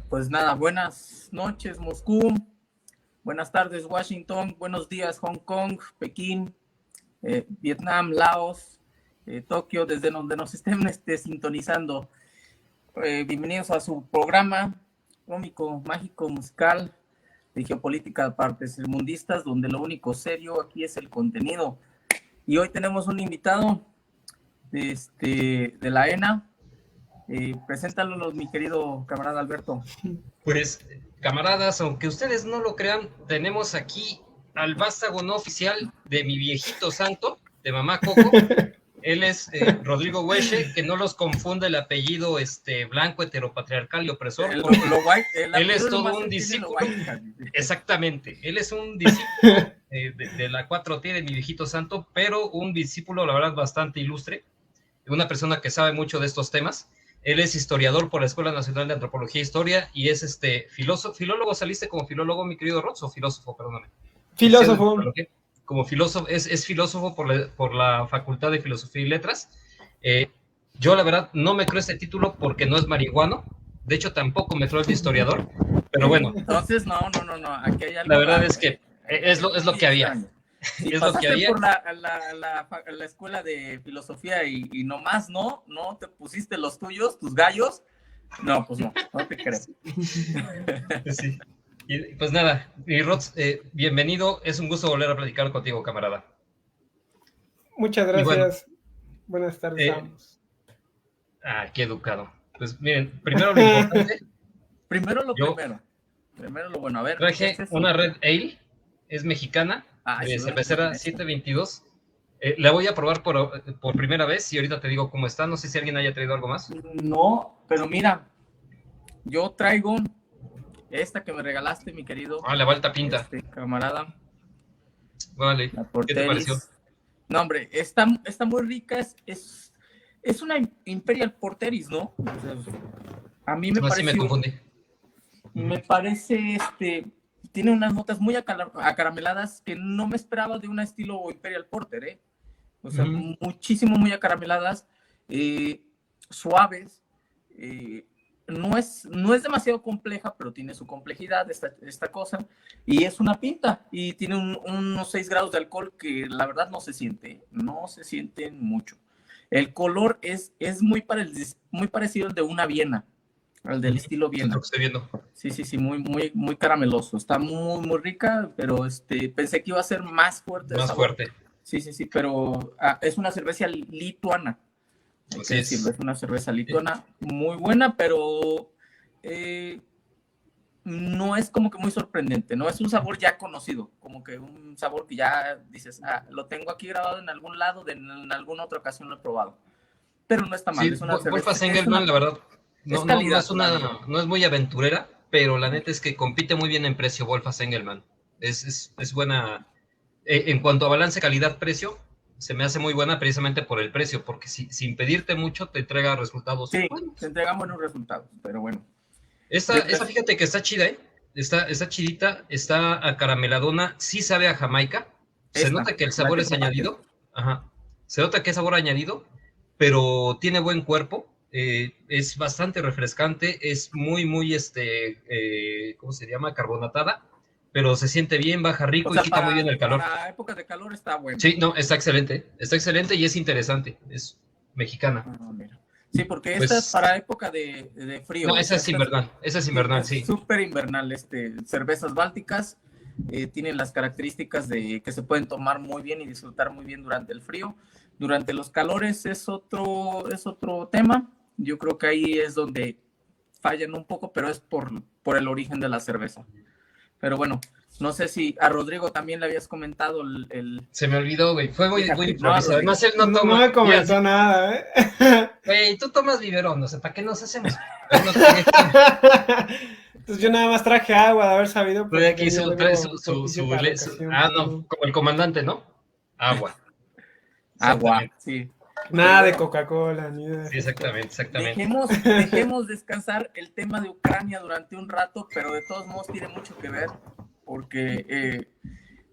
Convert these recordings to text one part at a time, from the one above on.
Pues nada, buenas noches Moscú, buenas tardes Washington, buenos días Hong Kong, Pekín, Vietnam, Laos, Tokio, desde donde nos estén sintonizando. Bienvenidos a su programa cómico, mágico, musical de geopolítica para tercermundistas, donde lo único serio aquí es el contenido. Y hoy tenemos un invitado de la ENA. Preséntalos, mi querido camarada Alberto. Pues, camaradas, aunque ustedes no lo crean, tenemos aquí al vástago no oficial de mi viejito santo, de mamá Coco. Él es Rodrigo Hueche, que no los confunde el apellido blanco, heteropatriarcal y opresor. Él es todo un discípulo. Exactamente, él es un discípulo de la 4T de mi viejito santo, pero un discípulo, la verdad, bastante ilustre, una persona que sabe mucho de estos temas. Él es historiador por la Escuela Nacional de Antropología e Historia y es filólogo. ¿Saliste como filólogo, mi querido Rods, o filósofo? Perdóname. Filósofo. Como filósofo, es filósofo por la Facultad de Filosofía y Letras. Yo, la verdad, no me creo este título porque no es marihuano. De hecho, tampoco me creo el de historiador. Pero bueno. Entonces, no. Aquí hay algo la verdad es que es lo que había. Si pasaste por la escuela de filosofía y nomás no te pusiste los tuyos, tus gallos, no, pues no te creo. Sí. Y pues nada, mi Rods, bienvenido, es un gusto volver a platicar contigo, camarada. Muchas gracias. Buenas tardes a ambos. Qué educado. Pues miren, primero lo importante. Primero lo bueno. A ver. Traje una Red Ale, es mexicana. De cervecera 722. La voy a probar por primera vez y ahorita te digo cómo está. No sé si alguien haya traído algo más. No, pero mira, yo traigo esta que me regalaste, mi querido. La Balta Pinta. Camarada. Vale. ¿Qué te pareció? No, hombre, está muy rica. Es una Imperial Porteris, ¿no? A mí me parece. Así me confundí. Me parece tiene unas notas muy acarameladas que no me esperaba de un estilo Imperial Porter, O sea, muchísimo muy acarameladas, suaves. No es demasiado compleja, pero tiene su complejidad esta cosa. Y es una pinta. Y tiene unos 6 grados de alcohol que la verdad no se siente. No se sienten mucho. El color es muy parecido al de una Viena. Al del estilo Viena. Lo que estoy viendo. Sí, muy carameloso. Está muy rica, pero pensé que iba a ser más fuerte. Más fuerte. Sí, pero es una cerveza lituana. Es una cerveza lituana muy buena, pero no es como que muy sorprendente, ¿no? Es un sabor ya conocido, como que un sabor que ya dices, lo tengo aquí grabado en algún lado, en alguna otra ocasión lo he probado. Pero no está mal. Sí, es una cerveza. Engelmann, la verdad. No es muy aventurera, pero la neta es que compite muy bien en precio. Wolfas Engelmann es buena en cuanto a balance calidad-precio. Se me hace muy buena precisamente por el precio, porque sin pedirte mucho te entrega resultados. Sí, te entregan buenos resultados, pero bueno. Esta fíjate que está chida, está chidita, está acarameladona, sí sabe a Jamaica. Se nota que el sabor es añadido. Ajá. Se nota que es sabor añadido, pero tiene buen cuerpo. Es bastante refrescante, es muy, ¿cómo se llama? Carbonatada, pero se siente bien, baja rico y quita muy bien el calor. Para épocas de calor está bueno. Sí, no, está excelente y es interesante, es mexicana. Mira. Sí, porque esta es para época de frío. No, esa es invernal, sí. Súper invernal, cervezas bálticas, tienen las características de que se pueden tomar muy bien y disfrutar muy bien durante el frío. Durante los calores es otro tema. Yo creo que ahí es donde fallan un poco, pero es por el origen de la cerveza. Pero bueno, no sé si a Rodrigo también le habías comentado Se me olvidó, güey. Fue muy improvisado. No me comentó nada, Güey, tú tomas biberón, no sé, ¿para qué nos hacemos? Entonces yo nada más traje agua de haber sabido. Pues aquí trae su como el comandante, ¿no? Agua. Sí. Nada de Coca-Cola, ni de... Sí, exactamente. Dejemos descansar el tema de Ucrania durante un rato, pero de todos modos tiene mucho que ver, porque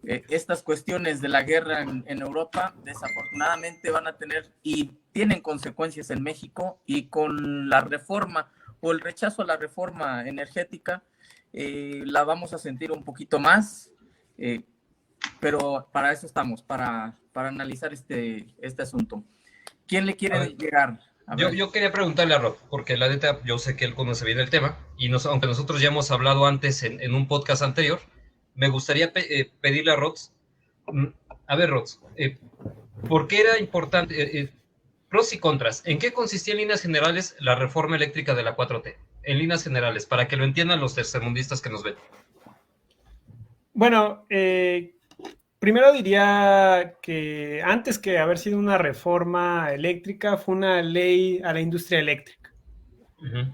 estas cuestiones de la guerra en Europa desafortunadamente van a tener y tienen consecuencias en México, y con la reforma o el rechazo a la reforma energética, la vamos a sentir un poquito más, pero para eso estamos, para analizar este asunto. ¿Quién le quiere llegar? Yo quería preguntarle a Rod, porque la neta, yo sé que él conoce bien el tema, y aunque nosotros ya hemos hablado antes en un podcast anterior, me gustaría pedirle a Rod, a ver, Rod, ¿por qué era importante? Pros y contras. ¿En qué consistía en líneas generales la reforma eléctrica de la 4T? En líneas generales, para que lo entiendan los tercermundistas que nos ven. Bueno, primero diría que antes que haber sido una reforma eléctrica, fue una ley a la industria eléctrica. Uh-huh.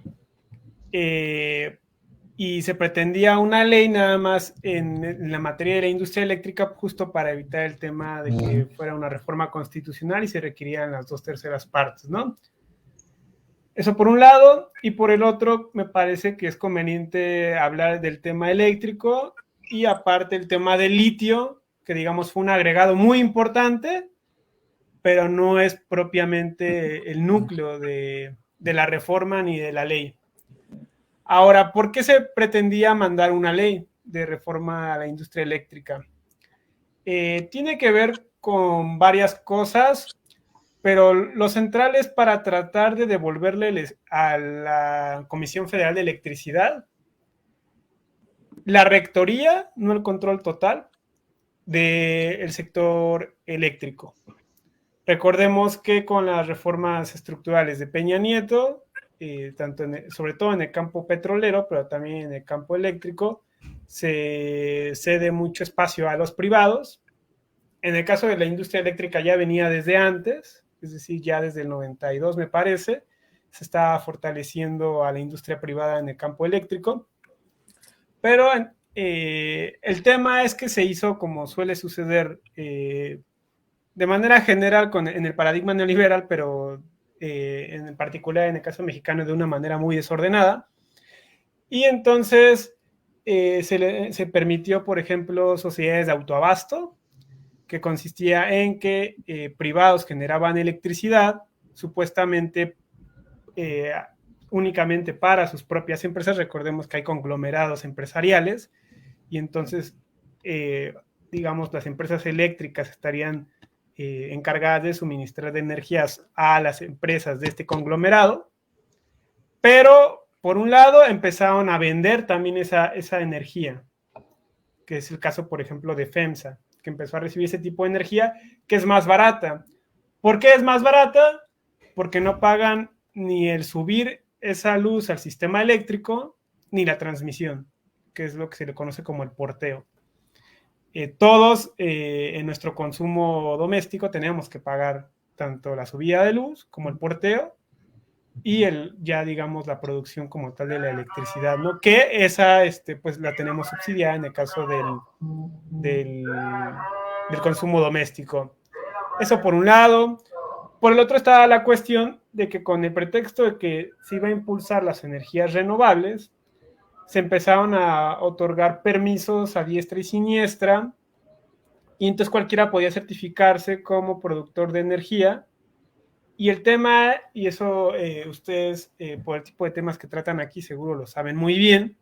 Y se pretendía una ley nada más en la materia de la industria eléctrica, justo para evitar el tema de que fuera una reforma constitucional y se requerían las 2/3 partes, ¿no? Eso por un lado, y por el otro me parece que es conveniente hablar del tema eléctrico y aparte el tema del litio, que digamos fue un agregado muy importante, pero no es propiamente el núcleo de la reforma ni de la ley. Ahora, ¿por qué se pretendía mandar una ley de reforma a la industria eléctrica? Tiene que ver con varias cosas, pero lo central es para tratar de devolverle a la Comisión Federal de Electricidad la rectoría, no el control total, del sector eléctrico. Recordemos que con las reformas estructurales de Peña Nieto, sobre todo en el campo petrolero, pero también en el campo eléctrico, se cede mucho espacio a los privados. En el caso de la industria eléctrica ya venía desde antes, es decir, ya desde el 92 me parece, se estaba fortaleciendo a la industria privada en el campo eléctrico, pero el tema es que se hizo, como suele suceder, de manera general en el paradigma neoliberal, pero en particular en el caso mexicano de una manera muy desordenada. Y entonces se permitió, por ejemplo, sociedades de autoabasto, que consistía en que privados generaban electricidad, supuestamente únicamente para sus propias empresas. Recordemos que hay conglomerados empresariales, y entonces, digamos, las empresas eléctricas estarían encargadas de suministrar de energías a las empresas de este conglomerado, pero por un lado empezaron a vender también esa energía, que es el caso, por ejemplo, de FEMSA, que empezó a recibir ese tipo de energía que es más barata. ¿Por qué es más barata? Porque no pagan ni el subir esa luz al sistema eléctrico, ni la transmisión, que es lo que se le conoce como el porteo. Todos en nuestro consumo doméstico tenemos que pagar tanto la subida de luz como el porteo y ya digamos la producción como tal de la electricidad, ¿no? Que esa pues la tenemos subsidiada en el caso del consumo doméstico. Eso por un lado. Por el otro estaba la cuestión de que con el pretexto de que se iba a impulsar las energías renovables, se empezaron a otorgar permisos a diestra y siniestra, y entonces cualquiera podía certificarse como productor de energía. Y el tema, y eso ustedes por el tipo de temas que tratan aquí seguro lo saben muy bien,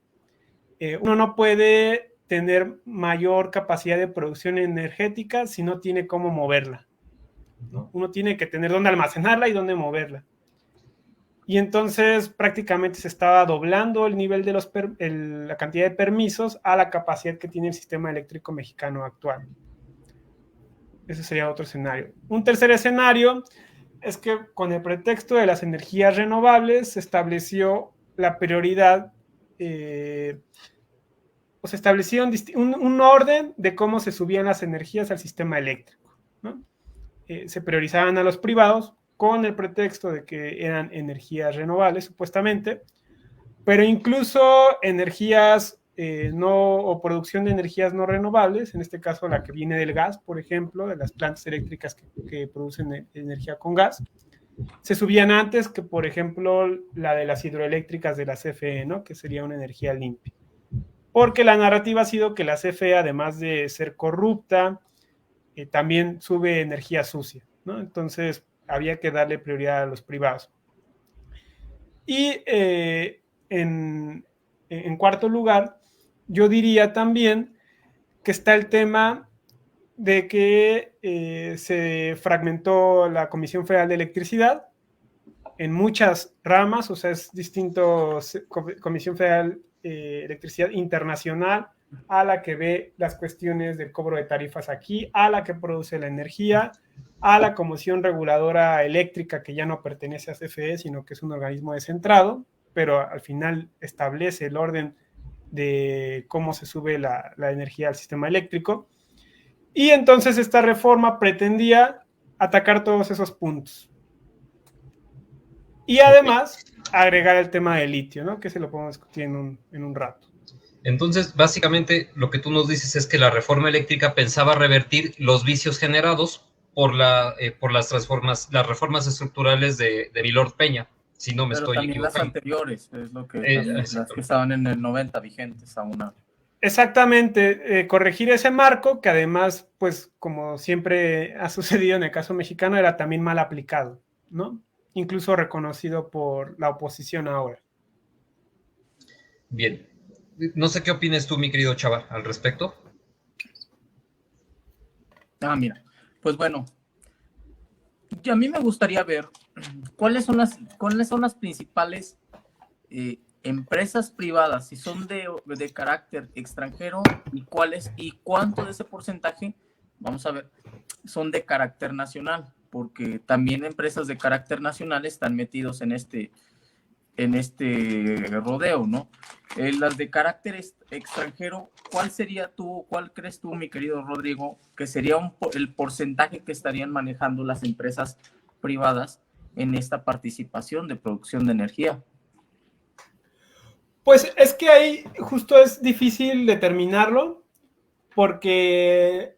uno no puede tener mayor capacidad de producción energética si no tiene cómo moverla, ¿no? Uno tiene que tener dónde almacenarla y dónde moverla. Y entonces prácticamente se estaba doblando el nivel de la cantidad de permisos a la capacidad que tiene el sistema eléctrico mexicano actual. Ese sería otro escenario. Un tercer escenario es que con el pretexto de las energías renovables se estableció la prioridad, o se estableció un orden de cómo se subían las energías al sistema eléctrico, ¿no? Se priorizaban a los privados con el pretexto de que eran energías renovables, supuestamente, pero incluso energías o producción de energías no renovables, en este caso la que viene del gas, por ejemplo, de las plantas eléctricas que producen energía con gas, se subían antes que, por ejemplo, la de las hidroeléctricas de la CFE, ¿no? Que sería una energía limpia. Porque la narrativa ha sido que la CFE, además de ser corrupta, también sube energía sucia, ¿no? Entonces había que darle prioridad a los privados. Y en cuarto lugar, yo diría también que está el tema de que se fragmentó la Comisión Federal de Electricidad en muchas ramas, o sea, es distinto Comisión Federal de Electricidad Internacional a la que ve las cuestiones del cobro de tarifas aquí, a la que produce la energía, a la Comisión Reguladora Eléctrica, que ya no pertenece a CFE, sino que es un organismo descentrado, pero al final establece el orden de cómo se sube la energía al sistema eléctrico. Y entonces esta reforma pretendía atacar todos esos puntos. Y además agregar el tema del litio, ¿no? Que se lo podemos discutir en un rato. Entonces, básicamente, lo que tú nos dices es que la reforma eléctrica pensaba revertir los vicios generados por las reformas estructurales de Milord Peña, si no me estoy también equivocando. Las anteriores, es lo que las que estaban en el 90 vigentes aún. Exactamente, corregir ese marco que además, pues como siempre ha sucedido en el caso mexicano, era también mal aplicado, ¿no? Incluso reconocido por la oposición ahora. Bien. No sé qué opines tú, mi querido Chava, al respecto. Mira, pues bueno, a mí me gustaría ver cuáles son las principales empresas privadas, si son de carácter extranjero, y cuánto de ese porcentaje, vamos a ver, son de carácter nacional, porque también empresas de carácter nacional están metidos en este rodeo, ¿no? Las de carácter extranjero, ¿cuál crees tú, mi querido Rodrigo, que sería el porcentaje que estarían manejando las empresas privadas en esta participación de producción de energía? Pues es que ahí justo es difícil determinarlo, porque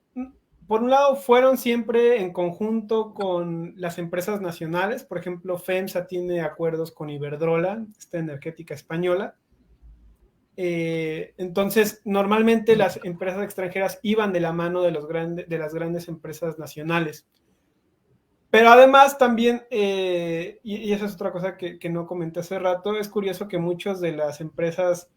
por un lado fueron siempre en conjunto con las empresas nacionales. Por ejemplo, FEMSA tiene acuerdos con Iberdrola, esta energética española. Entonces, normalmente las empresas extranjeras iban de la mano de las grandes empresas nacionales. Pero además también, y esa es otra cosa que no comenté hace rato, es curioso que muchas de las empresas,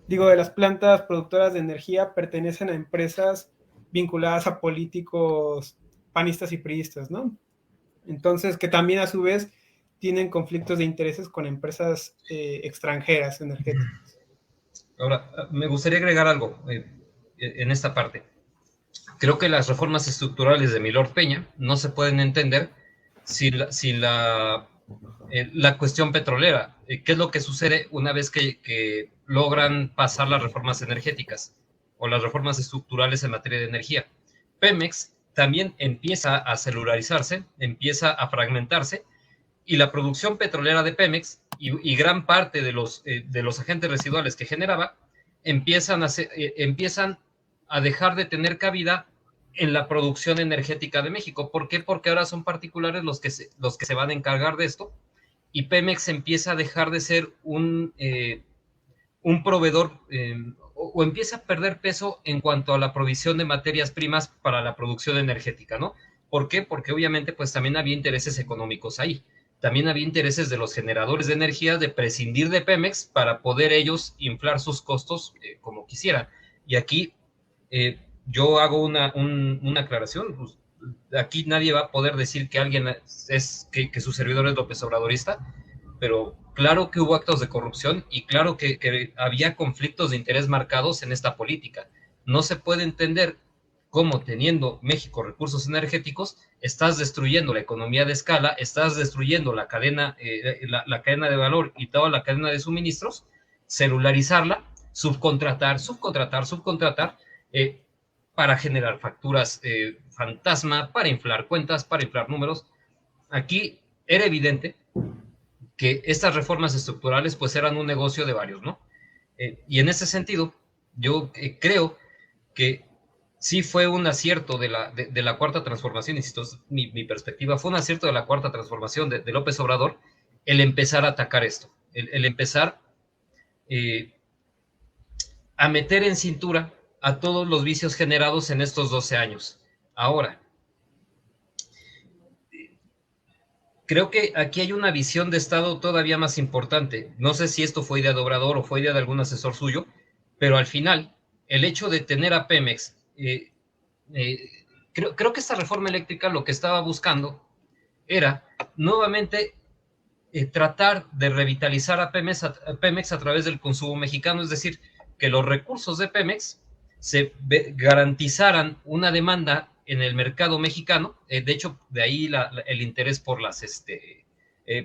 de las plantas productoras de energía pertenecen a empresas vinculadas a políticos panistas y priistas, ¿no? Entonces, que también a su vez tienen conflictos de intereses con empresas extranjeras energéticas. Ahora, me gustaría agregar algo en esta parte. Creo que las reformas estructurales de Milord Peña no se pueden entender sin la cuestión petrolera. ¿Qué es lo que sucede una vez que logran pasar las reformas energéticas o las reformas estructurales en materia de energía? Pemex también empieza a celularizarse, empieza a fragmentarse, y la producción petrolera de Pemex y gran parte de los agentes residuales que generaba empiezan a dejar de tener cabida en la producción energética de México. ¿Por qué? Porque ahora son particulares los que se van a encargar de esto, y Pemex empieza a dejar de ser un proveedor o empieza a perder peso en cuanto a la provisión de materias primas para la producción energética, ¿no? ¿Por qué? Porque obviamente pues también había intereses económicos ahí. También había intereses de los generadores de energía de prescindir de Pemex para poder ellos inflar sus costos como quisieran. Y aquí yo hago una aclaración. Pues, aquí nadie va a poder decir que alguien que su servidor es López Obradorista, pero claro que hubo actos de corrupción y claro que había conflictos de interés marcados en esta política. No se puede entender cómo, teniendo México recursos energéticos, estás destruyendo la economía de escala, estás destruyendo la cadena de valor y toda la cadena de suministros, celularizarla, subcontratar, para generar facturas fantasma, para inflar cuentas, para inflar números. Aquí era evidente que estas reformas estructurales pues eran un negocio de varios, ¿no? Y en ese sentido, yo creo que sí fue un acierto de la Cuarta Transformación, insisto, mi perspectiva, fue un acierto de la Cuarta Transformación de López Obrador el empezar a atacar esto, el empezar a meter en cintura a todos los vicios generados en estos 12 años. Ahora, creo que aquí hay una visión de Estado todavía más importante. No sé si esto fue idea de Obrador o fue idea de algún asesor suyo, pero al final, el hecho de tener a Pemex, creo que esta reforma eléctrica lo que estaba buscando era nuevamente tratar de revitalizar a Pemex a través del consumo mexicano, es decir, que los recursos de Pemex se garantizaran una demanda en el mercado mexicano, de hecho, de ahí el interés por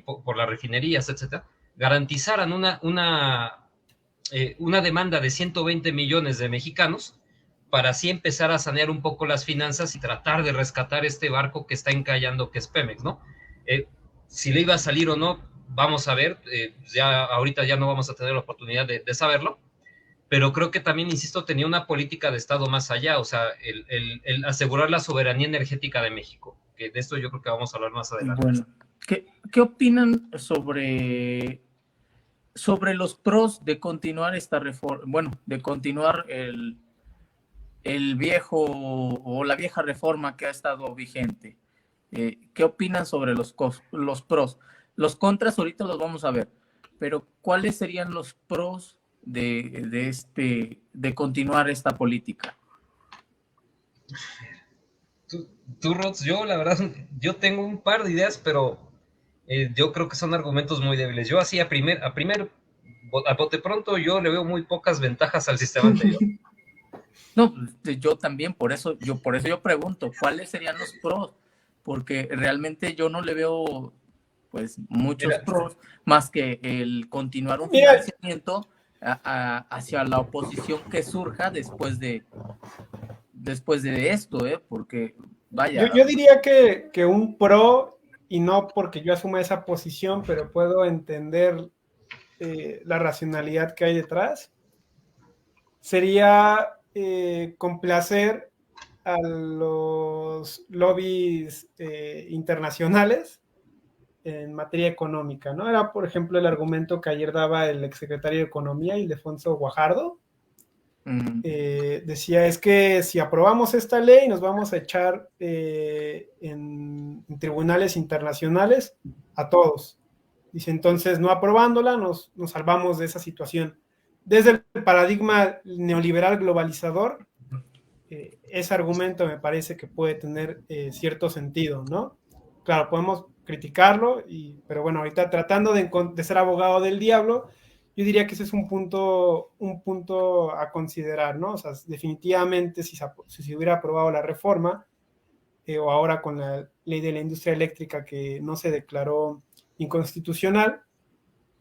por las refinerías, etcétera, garantizaran una demanda de 120 millones de mexicanos para así empezar a sanear un poco las finanzas y tratar de rescatar este barco que está encallando, que es Pemex, ¿no? Si le iba a salir o no, vamos a ver, ya ahorita ya no vamos a tener la oportunidad de saberlo, pero creo que también, insisto, tenía una política de Estado más allá, o sea, el asegurar la soberanía energética de México, que de esto yo creo que vamos a hablar más adelante. Bueno, ¿qué opinan sobre los pros de continuar esta reforma? Bueno, de continuar el viejo o la vieja reforma que ha estado vigente. ¿Qué opinan sobre los pros? Los contras ahorita los vamos a ver, pero ¿cuáles serían los pros de continuar esta política? Tú, Rods, yo la verdad, yo tengo un par de ideas, pero yo creo que son argumentos muy débiles. Yo así a bote pronto, yo le veo muy pocas ventajas al sistema anterior. No, yo también, por eso yo pregunto, ¿cuáles serían los pros? Porque realmente yo no le veo pues muchos pros más que el continuar un financiamiento hacia la oposición que surja después de esto, porque vaya. Yo diría que un pro, y no porque yo asuma esa posición, pero puedo entender la racionalidad que hay detrás, sería complacer a los lobbies internacionales en materia económica, ¿no? Era, por ejemplo, el argumento que ayer daba el exsecretario de Economía, Ildefonso Guajardo. Decía, es que si aprobamos esta ley nos vamos a echar en tribunales internacionales a todos. Dice, entonces, no aprobándola nos salvamos de esa situación. Desde el paradigma neoliberal globalizador, ese argumento me parece que puede tener cierto sentido, ¿no? Claro, podemos criticarlo, pero bueno, ahorita tratando de ser abogado del diablo, yo diría que ese es un punto a considerar, ¿no? O sea, definitivamente si se hubiera aprobado la reforma, o ahora con la ley de la industria eléctrica que no se declaró inconstitucional,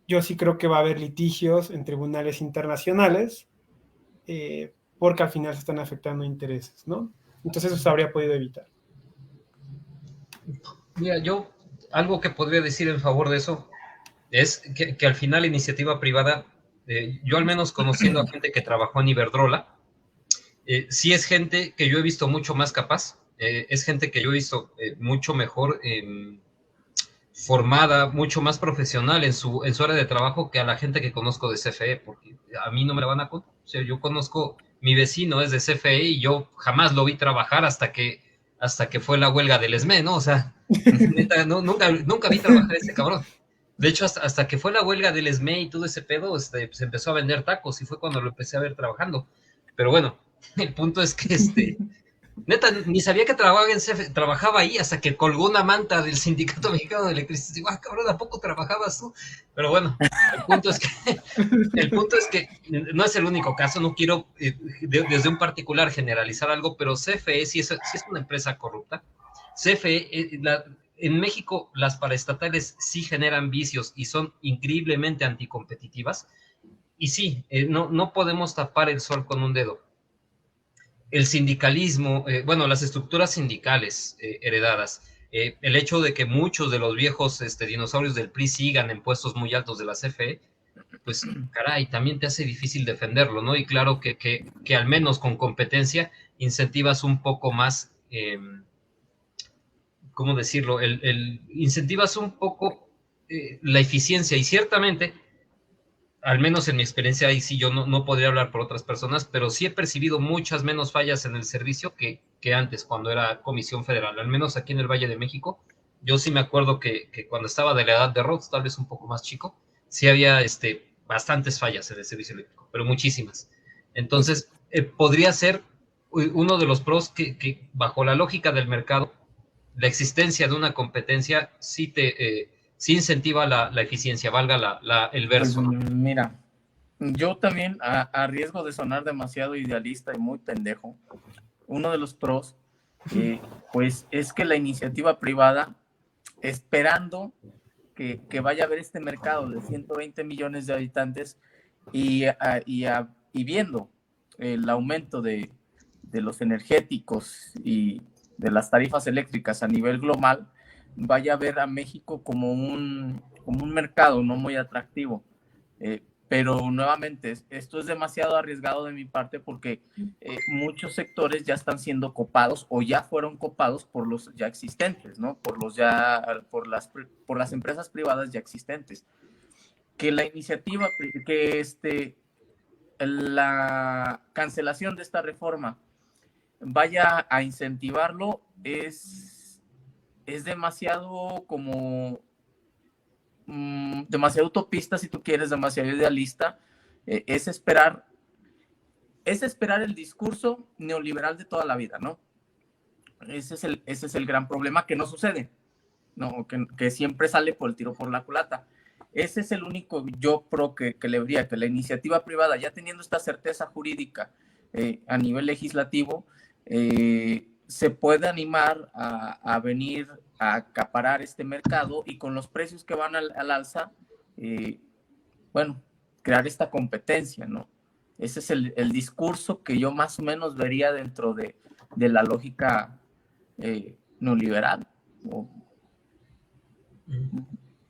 yo sí creo que va a haber litigios en tribunales internacionales, porque al final se están afectando intereses, ¿no? Entonces eso se habría podido evitar. Mira, algo que podría decir en favor de eso es que al final la iniciativa privada, yo al menos conociendo a gente que trabajó en Iberdrola, sí es gente que yo he visto mucho más capaz, es gente que yo he visto mucho mejor formada, mucho más profesional en su área de trabajo que a la gente que conozco de CFE, porque a mí no me la van a contar. O sea, yo conozco, mi vecino es de CFE y yo jamás lo vi trabajar hasta que fue la huelga del ESME, ¿no? O sea, neta, nunca vi trabajar a ese cabrón. De hecho, hasta que fue la huelga del ESME y todo ese pedo, se empezó a vender tacos y fue cuando lo empecé a ver trabajando. Pero bueno, el punto es que neta, ni sabía que trabajaba ahí hasta que colgó una manta del Sindicato Mexicano de Electricidad. Digo, cabrón, ¿a poco trabajabas tú? Pero bueno, el punto es que no es el único caso, no quiero desde un particular generalizar algo, pero CFE sí es una empresa corrupta. CFE, en México las paraestatales sí generan vicios y son increíblemente anticompetitivas. Y sí, no podemos tapar el sol con un dedo. El sindicalismo, las estructuras sindicales heredadas, el hecho de que muchos de los viejos dinosaurios del PRI sigan en puestos muy altos de la CFE, pues caray, también te hace difícil defenderlo, ¿no? Y claro que al menos con competencia incentivas un poco más, ¿cómo decirlo? Incentivas un poco la eficiencia y ciertamente, al menos en mi experiencia, ahí sí yo no podría hablar por otras personas, pero sí he percibido muchas menos fallas en el servicio que antes, cuando era Comisión Federal. Al menos aquí en el Valle de México, Yo sí me acuerdo que cuando estaba de la edad de Rhodes, tal vez un poco más chico, sí había bastantes fallas en el servicio eléctrico, pero muchísimas. Entonces, podría ser uno de los pros que bajo la lógica del mercado, la existencia de una competencia sí incentiva la eficiencia, valga el Pues verso, ¿no? mira, yo también, a riesgo de sonar demasiado idealista y muy pendejo, uno de los pros, pues es que la iniciativa privada, esperando que vaya a haber este mercado de 120 millones de habitantes y viendo el aumento de los energéticos y de las tarifas eléctricas a nivel global, vaya a ver a México como un mercado no muy atractivo. Pero nuevamente, esto es demasiado arriesgado de mi parte porque muchos sectores ya están siendo copados o ya fueron copados por los ya existentes, ¿no? Por las empresas privadas ya existentes. Que la iniciativa, que la cancelación de esta reforma vaya a incentivarlo es demasiado como demasiado utopista, si tú quieres, demasiado idealista. Es esperar el discurso neoliberal de toda la vida, ¿no? Ese es el gran problema que no sucede, ¿no? Que siempre sale por el tiro por la culata. Ese es el único yo pro que le vería, que la iniciativa privada, ya teniendo esta certeza jurídica a nivel legislativo, se puede animar a venir a acaparar este mercado y con los precios que van al alza, bueno, crear esta competencia, ¿no? Ese es el discurso que yo más o menos vería dentro de la lógica neoliberal.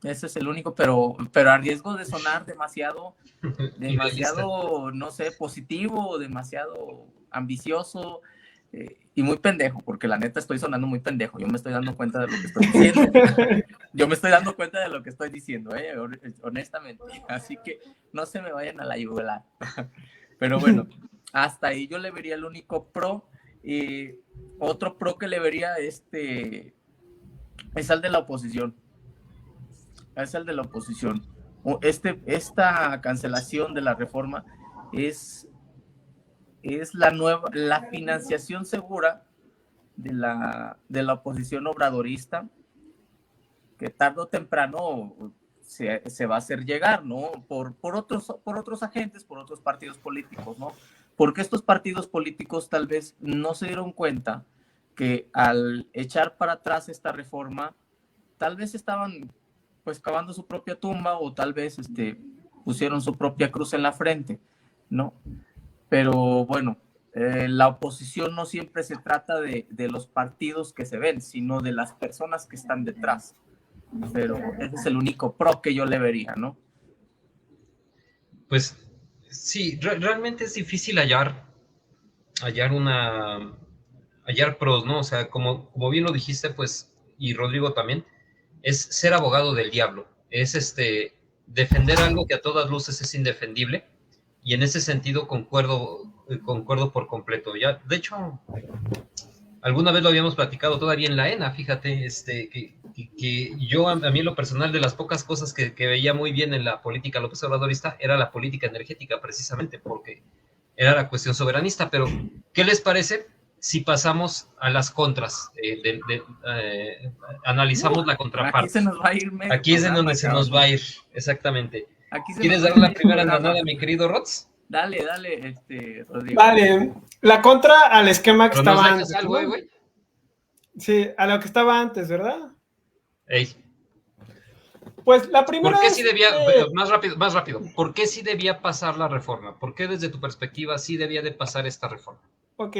Ese es el único, pero a riesgo de sonar demasiado, no sé, positivo, demasiado ambicioso y muy pendejo, porque la neta estoy sonando muy pendejo. Yo me estoy dando cuenta de lo que estoy diciendo. Yo me estoy dando cuenta de lo que estoy diciendo, honestamente. Así que no se me vayan a la yugular. Pero bueno, hasta ahí yo le vería el único pro. Otro pro que le vería es el de la oposición. Es el de la oposición. Esta cancelación de la reforma es la financiación segura de la oposición obradorista, que tarde o temprano se va a hacer llegar, ¿no? Por otros agentes, por otros partidos políticos, ¿no? Porque estos partidos políticos tal vez no se dieron cuenta que al echar para atrás esta reforma, tal vez estaban pues cavando su propia tumba o tal vez pusieron su propia cruz en la frente, ¿no? Pero bueno, la oposición no siempre se trata de los partidos que se ven, sino de las personas que están detrás. Pero ese es el único pro que yo le vería, ¿no? Pues sí, realmente es difícil hallar pros, ¿no? O sea, como bien lo dijiste, pues, y Rodrigo también, es ser abogado del diablo, es defender algo que a todas luces es indefendible, y en ese sentido concuerdo por completo. Ya, de hecho, alguna vez lo habíamos platicado todavía en la ENA, fíjate, que yo, a mí en lo personal, de las pocas cosas que veía muy bien en la política López Obradorista, era la política energética, precisamente, porque era la cuestión soberanista. Pero, ¿qué les parece si pasamos a las contras? Analizamos la contraparte. Aquí se nos va a ir medio Aquí es en programa, donde se nos va a ir, exactamente. ¿Quieres dar la primera andanada, mi querido Rods? Dale, Rodrigo. Vale, la contra al esquema que estaba antes. Algo, güey. Sí, a lo que estaba antes, ¿verdad? Ey. Pues la primera. ¿Por qué sí debía, más rápido, ¿por qué sí debía pasar la reforma? ¿Por qué desde tu perspectiva sí debía de pasar esta reforma? Ok.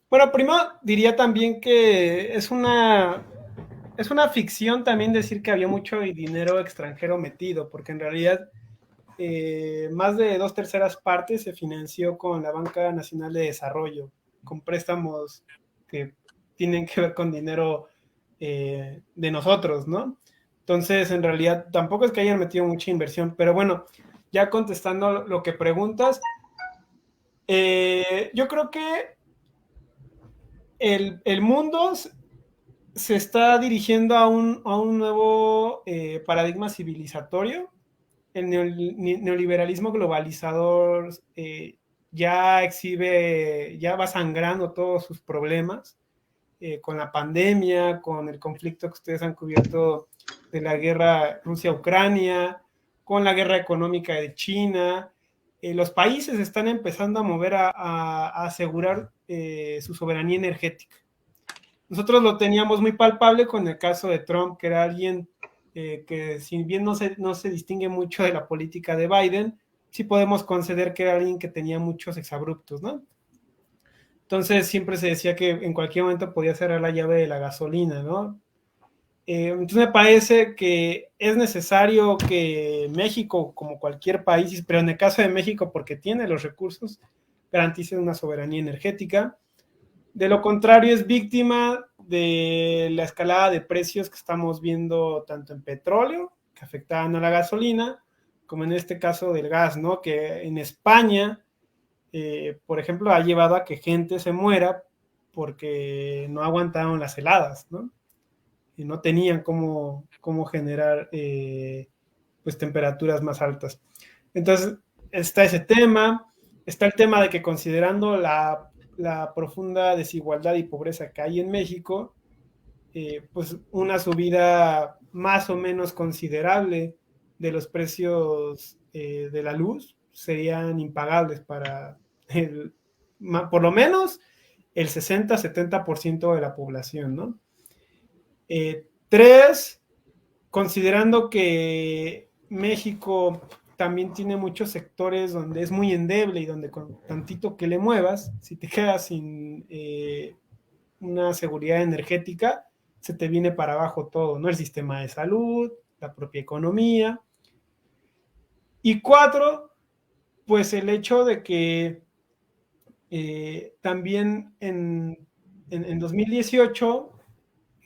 Bueno, primero diría también que es una ficción también decir que había mucho dinero extranjero metido, porque en realidad más de 2/3 partes se financió con la Banca Nacional de Desarrollo, con préstamos que tienen que ver con dinero de nosotros, ¿no? Entonces, en realidad, tampoco es que hayan metido mucha inversión, pero bueno, ya contestando lo que preguntas, yo creo que el mundo se está dirigiendo a un nuevo paradigma civilizatorio. El neoliberalismo globalizador ya exhibe, ya va sangrando todos sus problemas con la pandemia, con el conflicto que ustedes han cubierto de la guerra Rusia-Ucrania, con la guerra económica de China. Los países están empezando a mover a asegurar su soberanía energética. Nosotros lo teníamos muy palpable con el caso de Trump, que era alguien que si bien no se distingue mucho de la política de Biden, sí podemos conceder que era alguien que tenía muchos exabruptos, ¿no? Entonces siempre se decía que en cualquier momento podía cerrar la llave de la gasolina, ¿no? Entonces me parece que es necesario que México, como cualquier país, pero en el caso de México porque tiene los recursos, garantice una soberanía energética. De lo contrario, es víctima de la escalada de precios que estamos viendo tanto en petróleo, que afectaban a la gasolina, como en este caso del gas, ¿no? Que en España, por ejemplo, ha llevado a que gente se muera porque no aguantaron las heladas, ¿no? Y no tenían cómo generar pues temperaturas más altas. Entonces, está ese tema, está el tema de que considerando la profunda desigualdad y pobreza que hay en México, pues una subida más o menos considerable de los precios de la luz serían impagables para por lo menos el 60-70% de la población, ¿no? Tres, considerando que México también tiene muchos sectores donde es muy endeble y donde con tantito que le muevas, si te quedas sin una seguridad energética, se te viene para abajo todo, ¿no? El sistema de salud, la propia economía. Y cuatro, pues el hecho de que también en 2018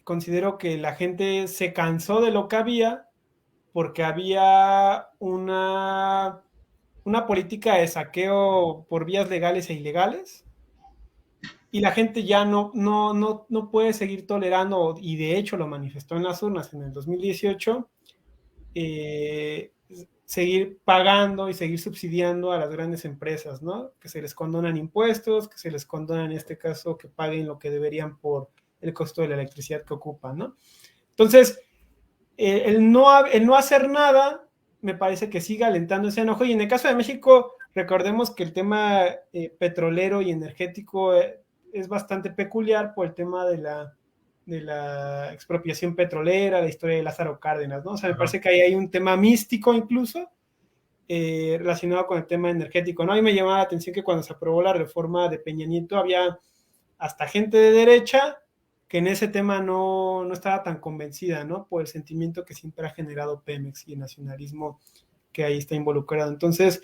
considero que la gente se cansó de lo que había porque había una política de saqueo por vías legales e ilegales y la gente ya no puede seguir tolerando, y de hecho lo manifestó en las urnas en el 2018, seguir pagando y seguir subsidiando a las grandes empresas, ¿no? Que se les condonan impuestos, que se les condonan en este caso que paguen lo que deberían por el costo de la electricidad que ocupan, ¿no? Entonces, el no hacer nada me parece que sigue alentando ese enojo, y en el caso de México recordemos que el tema petrolero y energético es bastante peculiar por el tema de la expropiación petrolera, la historia de Lázaro Cárdenas, ¿no? O sea, me parece que ahí hay un tema místico incluso relacionado con el tema energético, ¿no? A mí me llamaba la atención que cuando se aprobó la reforma de Peña Nieto había hasta gente de derecha que en ese tema no estaba tan convencida, ¿no? Por el sentimiento que siempre ha generado Pemex y el nacionalismo que ahí está involucrado. Entonces,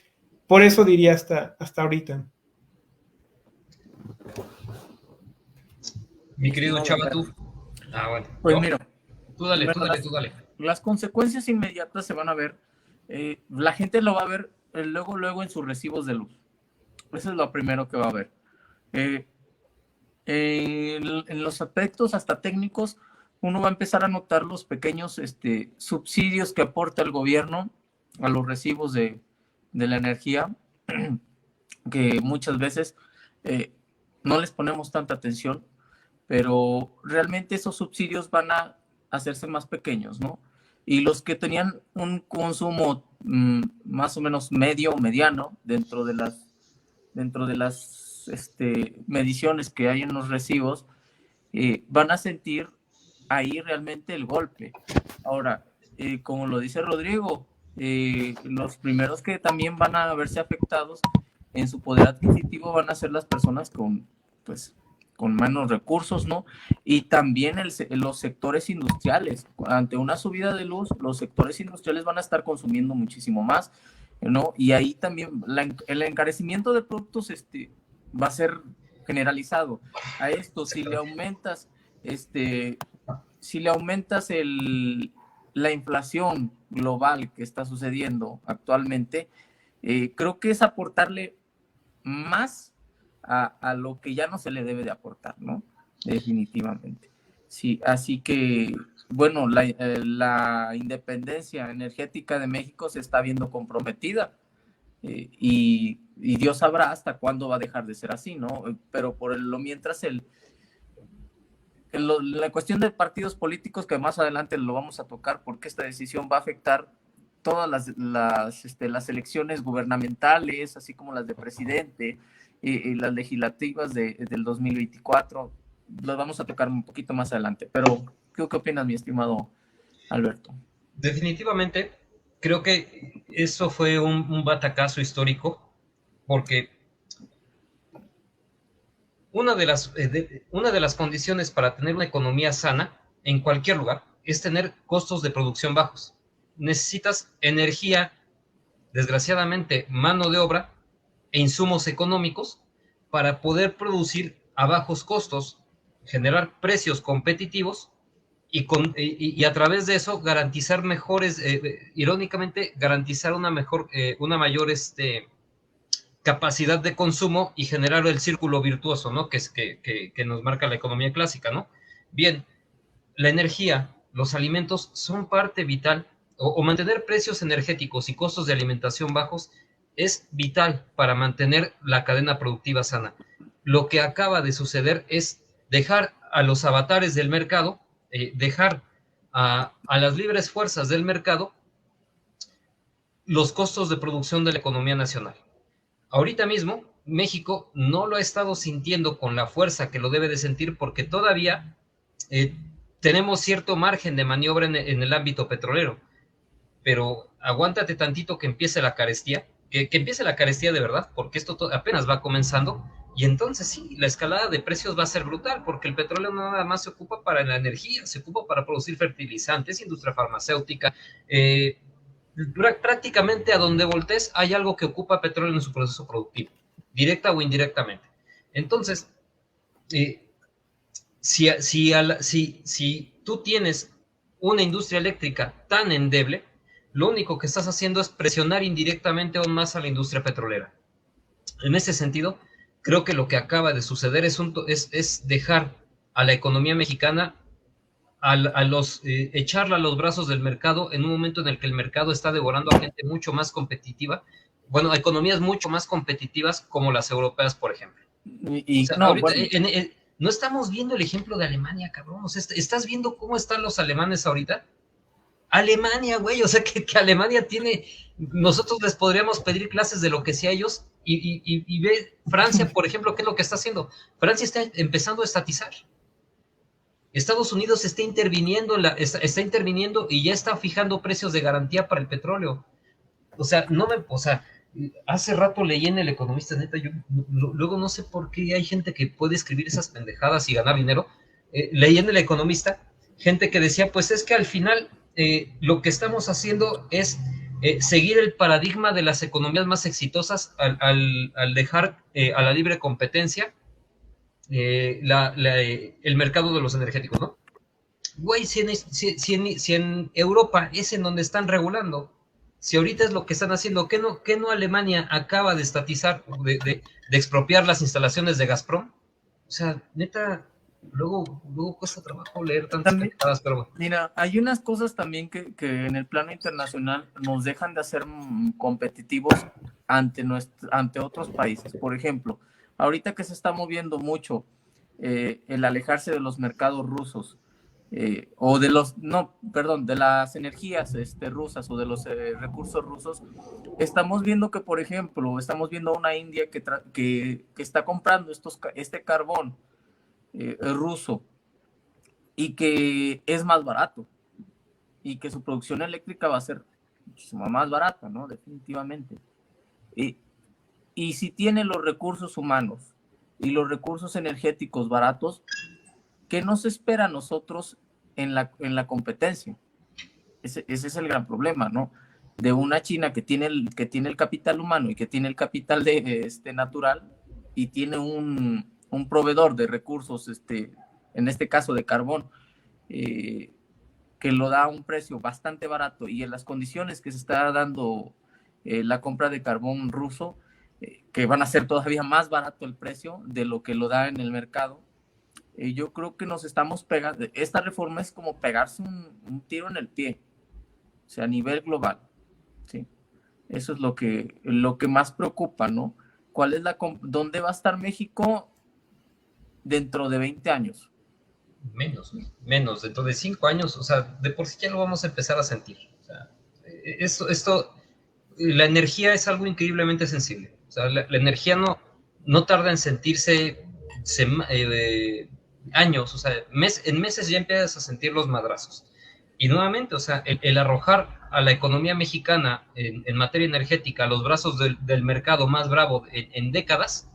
por eso diría hasta ahorita. Mi querido Chava, tú. Bueno. Pues mira, tú dale. Las consecuencias inmediatas se van a ver. La gente lo va a ver luego en sus recibos de luz. Eso es lo primero que va a ver. En los aspectos hasta técnicos, uno va a empezar a notar los pequeños subsidios que aporta el gobierno a los recibos de la energía, que muchas veces no les ponemos tanta atención, pero realmente esos subsidios van a hacerse más pequeños, ¿no? Y los que tenían un consumo más o menos medio o mediano dentro de las mediciones que hay en los recibos, van a sentir ahí realmente el golpe. Ahora, como lo dice Rodrigo, los primeros que también van a verse afectados en su poder adquisitivo van a ser las personas con menos recursos, ¿no? Y también los sectores industriales. Ante una subida de luz, los sectores industriales van a estar consumiendo muchísimo más, ¿no? Y ahí también el encarecimiento de productos va a ser generalizado. A esto, si le aumentas la inflación global que está sucediendo actualmente, creo que es aportarle más a lo que ya no se le debe de aportar, ¿no? Definitivamente. Sí, así que, bueno, la independencia energética de México se está viendo comprometida, y Dios sabrá hasta cuándo va a dejar de ser así, ¿no? Pero por lo mientras, la cuestión de partidos políticos, que más adelante lo vamos a tocar, porque esta decisión va a afectar todas las elecciones gubernamentales, así como las de presidente, y las legislativas del 2024. Lo vamos a tocar un poquito más adelante, pero ¿qué opinas, mi estimado Alberto? Definitivamente, creo que eso fue un batacazo histórico, porque una de las condiciones para tener una economía sana en cualquier lugar es tener costos de producción bajos. Necesitas energía, desgraciadamente, mano de obra e insumos económicos para poder producir a bajos costos, generar precios competitivos y a través de eso garantizar mejores, irónicamente, garantizar una mayor capacidad de consumo y generar el círculo virtuoso, ¿no? Que nos marca la economía clásica, ¿no? Bien, la energía, los alimentos son parte vital, o mantener precios energéticos y costos de alimentación bajos es vital para mantener la cadena productiva sana. Lo que acaba de suceder es dejar a los avatares del mercado, dejar a las libres fuerzas del mercado los costos de producción de la economía nacional. Ahorita mismo, México no lo ha estado sintiendo con la fuerza que lo debe de sentir, porque todavía tenemos cierto margen de maniobra en el ámbito petrolero, pero aguántate tantito que empiece la carestía, que empiece la carestía de verdad, porque esto apenas va comenzando, y entonces sí, la escalada de precios va a ser brutal, porque el petróleo no nada más se ocupa para la energía, se ocupa para producir fertilizantes, industria farmacéutica, prácticamente a donde voltees hay algo que ocupa petróleo en su proceso productivo, directa o indirectamente. Entonces, si tú tienes una industria eléctrica tan endeble, lo único que estás haciendo es presionar indirectamente aún más a la industria petrolera. En ese sentido, creo que lo que acaba de suceder es dejar a la economía mexicana echarla a los brazos del mercado en un momento en el que el mercado está devorando a gente mucho más competitiva, bueno, a economías mucho más competitivas como las europeas, por ejemplo. O sea, No, ahorita bueno, no estamos viendo el ejemplo de Alemania, cabrón. O sea, estás viendo cómo están los alemanes ahorita. Alemania, güey, o sea, que Alemania tiene, nosotros les podríamos pedir clases de lo que sea ellos, y ve Francia, por ejemplo, ¿qué es lo que está haciendo? Francia está empezando a estatizar. Estados Unidos está interviniendo, está interviniendo y ya está fijando precios de garantía para el petróleo. O sea, hace rato leí en El Economista, neta, yo luego no sé por qué hay gente que puede escribir esas pendejadas y ganar dinero. Leí en El Economista gente que decía, pues es que al final lo que estamos haciendo es seguir el paradigma de las economías más exitosas al dejar a la libre competencia el mercado de los energéticos, ¿no? Güey, si en Europa es en donde están regulando, si ahorita es lo que están haciendo, ¿qué no Alemania acaba de estatizar, de expropiar las instalaciones de Gazprom? O sea, neta, luego cuesta trabajo leer tantas pendejadas, pero... Mira, hay unas cosas también que en el plano internacional nos dejan de hacer competitivos ante otros países. Por ejemplo, ahorita que se está moviendo mucho el alejarse de los mercados rusos, o de de las energías rusas, o de los recursos rusos, estamos viendo que, por ejemplo, estamos viendo una India que está comprando este carbón ruso, y que es más barato, y que su producción eléctrica va a ser muchísimo más barata, ¿no? Definitivamente. Y si tiene los recursos humanos y los recursos energéticos baratos, ¿qué nos espera a nosotros en la competencia? Ese es el gran problema, ¿no? De una China que tiene el capital humano y que tiene el capital natural, y tiene un proveedor de recursos, en este caso de carbón, que lo da a un precio bastante barato, y en las condiciones que se está dando la compra de carbón ruso, que van a ser todavía más barato el precio de lo que lo da en el mercado. yo creo que nos estamos pegando, esta reforma es como pegarse un tiro en el pie, o sea, a nivel global, ¿sí? Eso es lo que más preocupa, ¿no? ¿Dónde va a estar México dentro de 20 años? Menos, dentro de 5 años, o sea, de por sí ya lo vamos a empezar a sentir. O sea, la energía es algo increíblemente sensible. O sea, la energía no tarda en sentirse años, o sea, en meses ya empiezas a sentir los madrazos. Y nuevamente, o sea, el arrojar a la economía mexicana en materia energética a los brazos del mercado más bravo en décadas,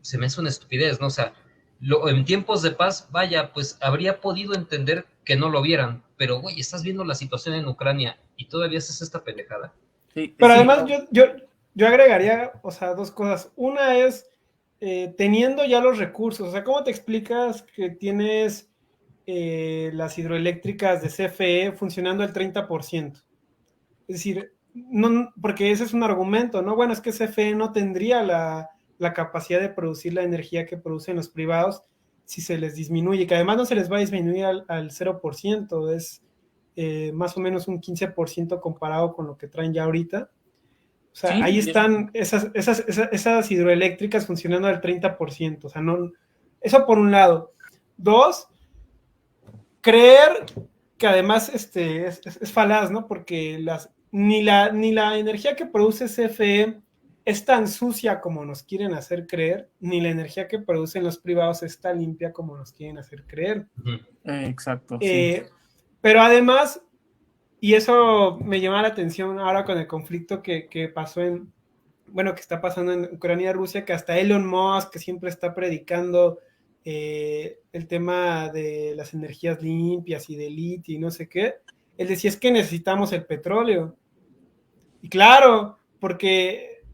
se me hace una estupidez, ¿no? O sea, en tiempos de paz, vaya, pues habría podido entender que no lo vieran, pero, güey, estás viendo la situación en Ucrania y todavía haces esta pendejada. Sí, pero sí, además yo agregaría, o sea, dos cosas. Una es, teniendo ya los recursos, o sea, ¿cómo te explicas que tienes las hidroeléctricas de CFE funcionando al 30%? Es decir, no, porque ese es un argumento, ¿no? Bueno, es que CFE no tendría la capacidad de producir la energía que producen los privados si se les disminuye, que además no se les va a disminuir al 0%, es más o menos un 15% comparado con lo que traen ya ahorita. O sea, sí, ahí están esas hidroeléctricas funcionando al 30%. O sea, no, eso por un lado. Dos, creer que además es falaz, ¿no? Porque ni la energía que produce CFE es tan sucia como nos quieren hacer creer, ni la energía que producen los privados es tan limpia como nos quieren hacer creer. Exacto. Sí. Pero además, y eso me llama la atención ahora con el conflicto que pasó que está pasando en Ucrania y Rusia, que hasta Elon Musk, que siempre está predicando el tema de las energías limpias y de litio y no sé qué, él decía, es que necesitamos el petróleo. Y claro, porque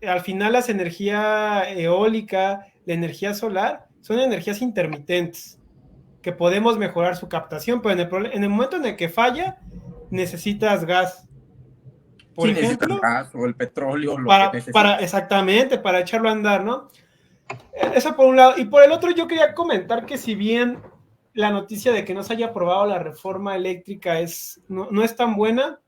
al final las energías eólica, la energía solar, son energías intermitentes, que podemos mejorar su captación, pero en el momento en el que falla, necesitas gas. Por ejemplo, el gas o el petróleo, exactamente, para echarlo a andar, ¿no? Eso por un lado. Y por el otro, yo quería comentar que si bien la noticia de que no se haya aprobado la reforma eléctrica no es tan buena,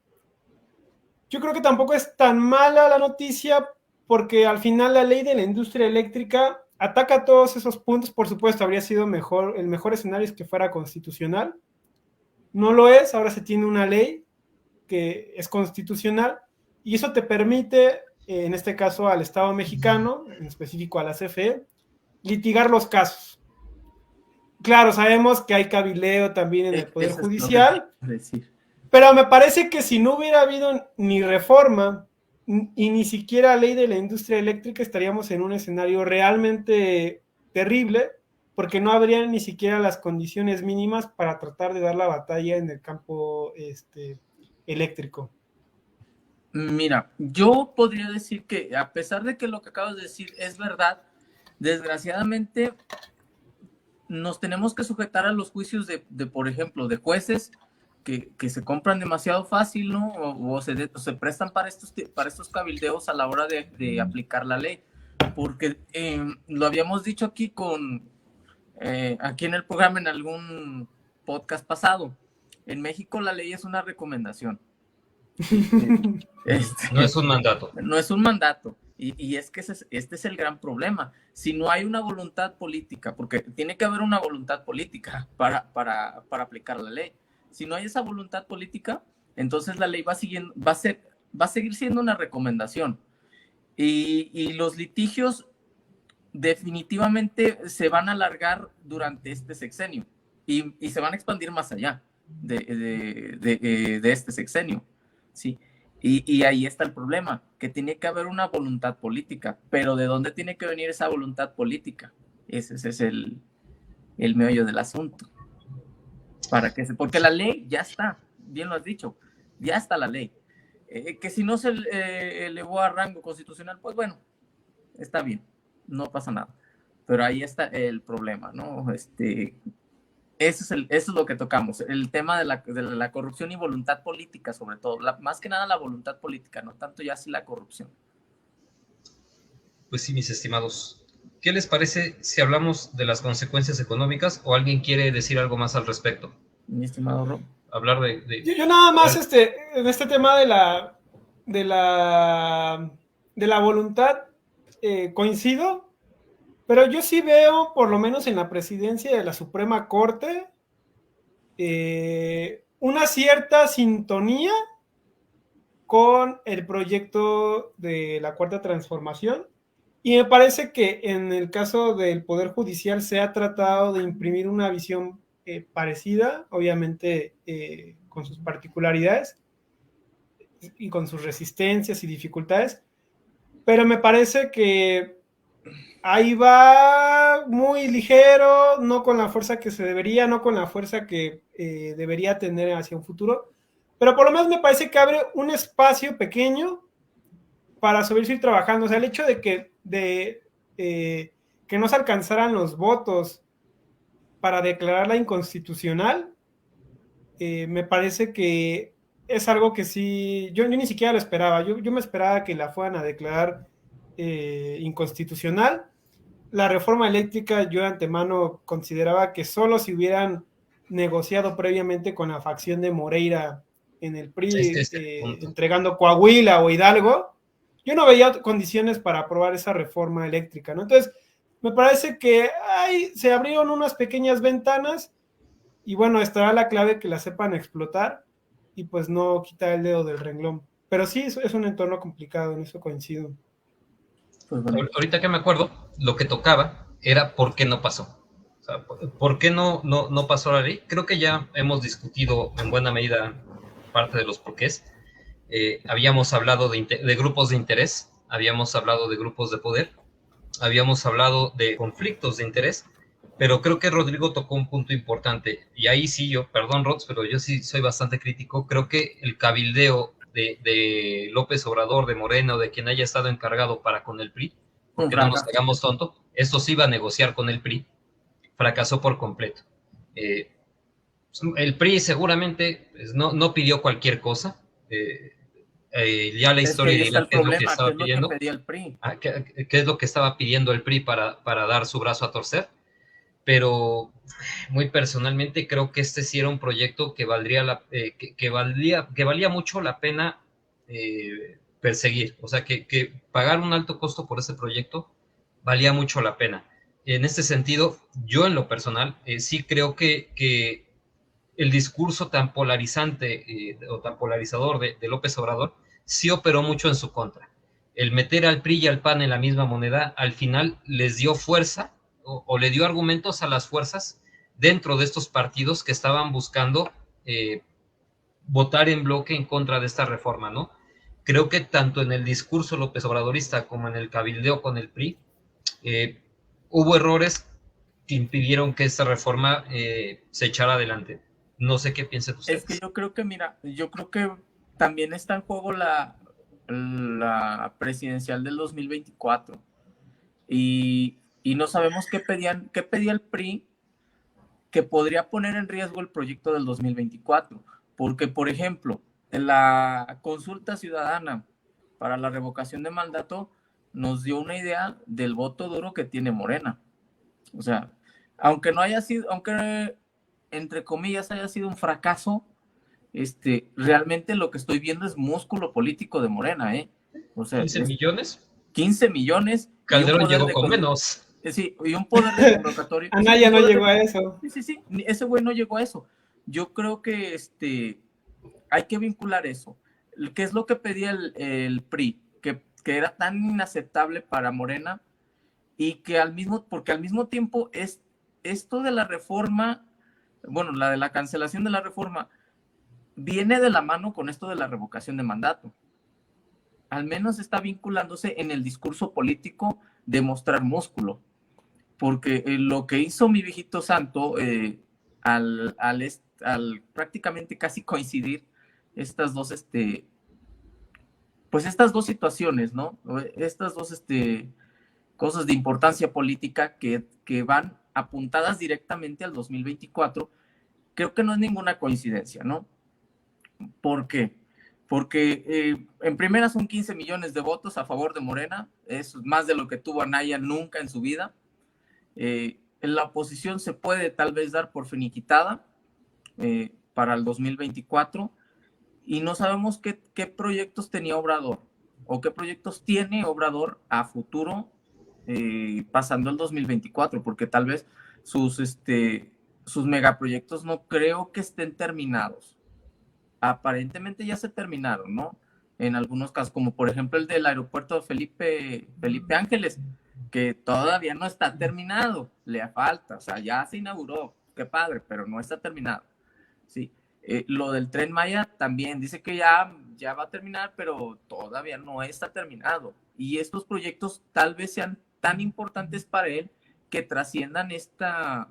yo creo que tampoco es tan mala la noticia, porque al final la ley de la industria eléctrica ataca todos esos puntos. Por supuesto, habría sido el mejor escenario es que fuera constitucional. No lo es, ahora se tiene una ley que es constitucional y eso te permite, en este caso al Estado mexicano, en específico a la CFE, litigar los casos. Claro, sabemos que hay cabileo también en el Poder Judicial, pero me parece que si no hubiera habido ni reforma y ni siquiera ley de la industria eléctrica, estaríamos en un escenario realmente terrible, porque no habría ni siquiera las condiciones mínimas para tratar de dar la batalla en el campo eléctrico. Mira, yo podría decir que a pesar de que lo que acabas de decir es verdad, desgraciadamente nos tenemos que sujetar a los juicios de por ejemplo, de jueces que se compran demasiado fácil, ¿no? O se prestan para estos cabildeos a la hora de aplicar la ley. Porque lo habíamos dicho aquí aquí en el programa, en algún podcast pasado. En México la ley es una recomendación. No es un mandato. No es un mandato. Y es que este es el gran problema. Si no hay una voluntad política, porque tiene que haber una voluntad política para aplicar la ley. Si no hay esa voluntad política, entonces la ley va a seguir siendo una recomendación. Y los litigios definitivamente se van a alargar durante este sexenio y se van a expandir más allá de este sexenio. Sí. Y ahí está el problema, que tiene que haber una voluntad política, pero ¿de dónde tiene que venir esa voluntad política? Ese es el meollo del asunto. Porque la ley ya está, bien lo has dicho, ya está la ley. Que si no se elevó a rango constitucional, pues bueno, está bien, no pasa nada. Pero ahí está el problema, ¿no? Eso es lo que tocamos, el tema de la corrupción y voluntad política, sobre todo. Más que nada la voluntad política, no tanto ya si la corrupción. Pues sí, mis estimados. ¿Qué les parece si hablamos de las consecuencias económicas o alguien quiere decir algo más al respecto? Mi estimado Rob. Hablar Yo nada más en este tema de la, de la voluntad coincido, pero yo sí veo, por lo menos en la presidencia de la Suprema Corte, una cierta sintonía con el proyecto de la Cuarta Transformación. Y me parece que en el caso del Poder Judicial se ha tratado de imprimir una visión parecida, obviamente con sus particularidades y con sus resistencias y dificultades, pero me parece que ahí va muy ligero, no con la fuerza que se debería, no con la fuerza que debería tener hacia un futuro, pero por lo menos me parece que abre un espacio pequeño para seguir trabajando. O sea, el hecho de que no se alcanzaran los votos para declararla inconstitucional, me parece que es algo que sí, yo ni siquiera lo esperaba. Yo me esperaba que la fueran a declarar inconstitucional. La reforma eléctrica yo de antemano consideraba que solo si hubieran negociado previamente con la facción de Moreira en el PRI, entregando Coahuila o Hidalgo, yo no veía condiciones para aprobar esa reforma eléctrica, ¿no? Entonces, me parece que se abrieron unas pequeñas ventanas y bueno, estará la clave que la sepan explotar y pues no quitar el dedo del renglón. Pero sí, es un entorno complicado, en eso coincido. Pues bueno. Ahorita que me acuerdo, lo que tocaba era por qué no pasó. O sea, ¿por qué no pasó la ley? Creo que ya hemos discutido en buena medida parte de los porqués. Habíamos hablado de grupos de interés, habíamos hablado de grupos de poder, habíamos hablado de conflictos de interés, pero creo que Rodrigo tocó un punto importante, y ahí sí yo, perdón Rods, pero yo sí soy bastante crítico. Creo que el cabildeo de López Obrador, de Moreno, de quien haya estado encargado para con el PRI, porque no nos hagamos tonto, esto sí iba a negociar con el PRI, fracasó por completo. El PRI seguramente pues, no pidió cualquier cosa, ya la historia dirá qué es lo que estaba pidiendo, qué es lo que estaba pidiendo el PRI para dar su brazo a torcer, pero muy personalmente creo que este sí era un proyecto que valía mucho la pena perseguir, o sea, que pagar un alto costo por ese proyecto valía mucho la pena. En este sentido, yo en lo personal sí creo que el discurso tan polarizante o tan polarizador de López Obrador sí operó mucho en su contra. El meter al PRI y al PAN en la misma moneda al final les dio fuerza o le dio argumentos a las fuerzas dentro de estos partidos que estaban buscando votar en bloque en contra de esta reforma, ¿no? Creo que tanto en el discurso López Obradorista como en el cabildeo con el PRI hubo errores que impidieron que esta reforma se echara adelante. No sé qué piensan ustedes. Es que yo creo que, mira, yo creo que también está en juego la presidencial del 2024 y no sabemos qué pedía el PRI que podría poner en riesgo el proyecto del 2024, porque, por ejemplo, en la consulta ciudadana para la revocación de mandato nos dio una idea del voto duro que tiene Morena. O sea, aunque no haya sido, aunque entre comillas haya sido un fracaso, realmente lo que estoy viendo es músculo político de Morena, ¿eh? O sea, 15 millones. 15 millones. Calderón llegó con menos. Sí, y un poder de convocatoria. Anaya no llegó a eso. Sí, ese güey no llegó a eso. Yo creo que hay que vincular eso. ¿Qué es lo que pedía el PRI? Que era tan inaceptable para Morena y que porque al mismo tiempo es esto de la reforma, bueno, la de la cancelación de la reforma, viene de la mano con esto de la revocación de mandato. Al menos está vinculándose en el discurso político de mostrar músculo. Porque lo que hizo mi viejito santo al prácticamente casi coincidir estas dos, pues estas dos situaciones, ¿no? Estas dos cosas de importancia política que van apuntadas directamente al 2024, creo que no es ninguna coincidencia, ¿no? ¿Por qué? porque en primera son 15 millones de votos a favor de Morena, es más de lo que tuvo Anaya nunca en su vida. La oposición se puede tal vez dar por finiquitada para el 2024 y no sabemos qué proyectos tenía Obrador o qué proyectos tiene Obrador a futuro pasando el 2024, porque tal vez sus megaproyectos no creo que estén terminados. Aparentemente ya se terminaron, ¿no? En algunos casos, como por ejemplo el del aeropuerto de Felipe Ángeles, que todavía no está terminado, le falta, o sea, ya se inauguró, qué padre, pero no está terminado, ¿sí? Lo del Tren Maya también dice que ya va a terminar, pero todavía no está terminado. Y estos proyectos tal vez sean tan importantes para él que trasciendan esta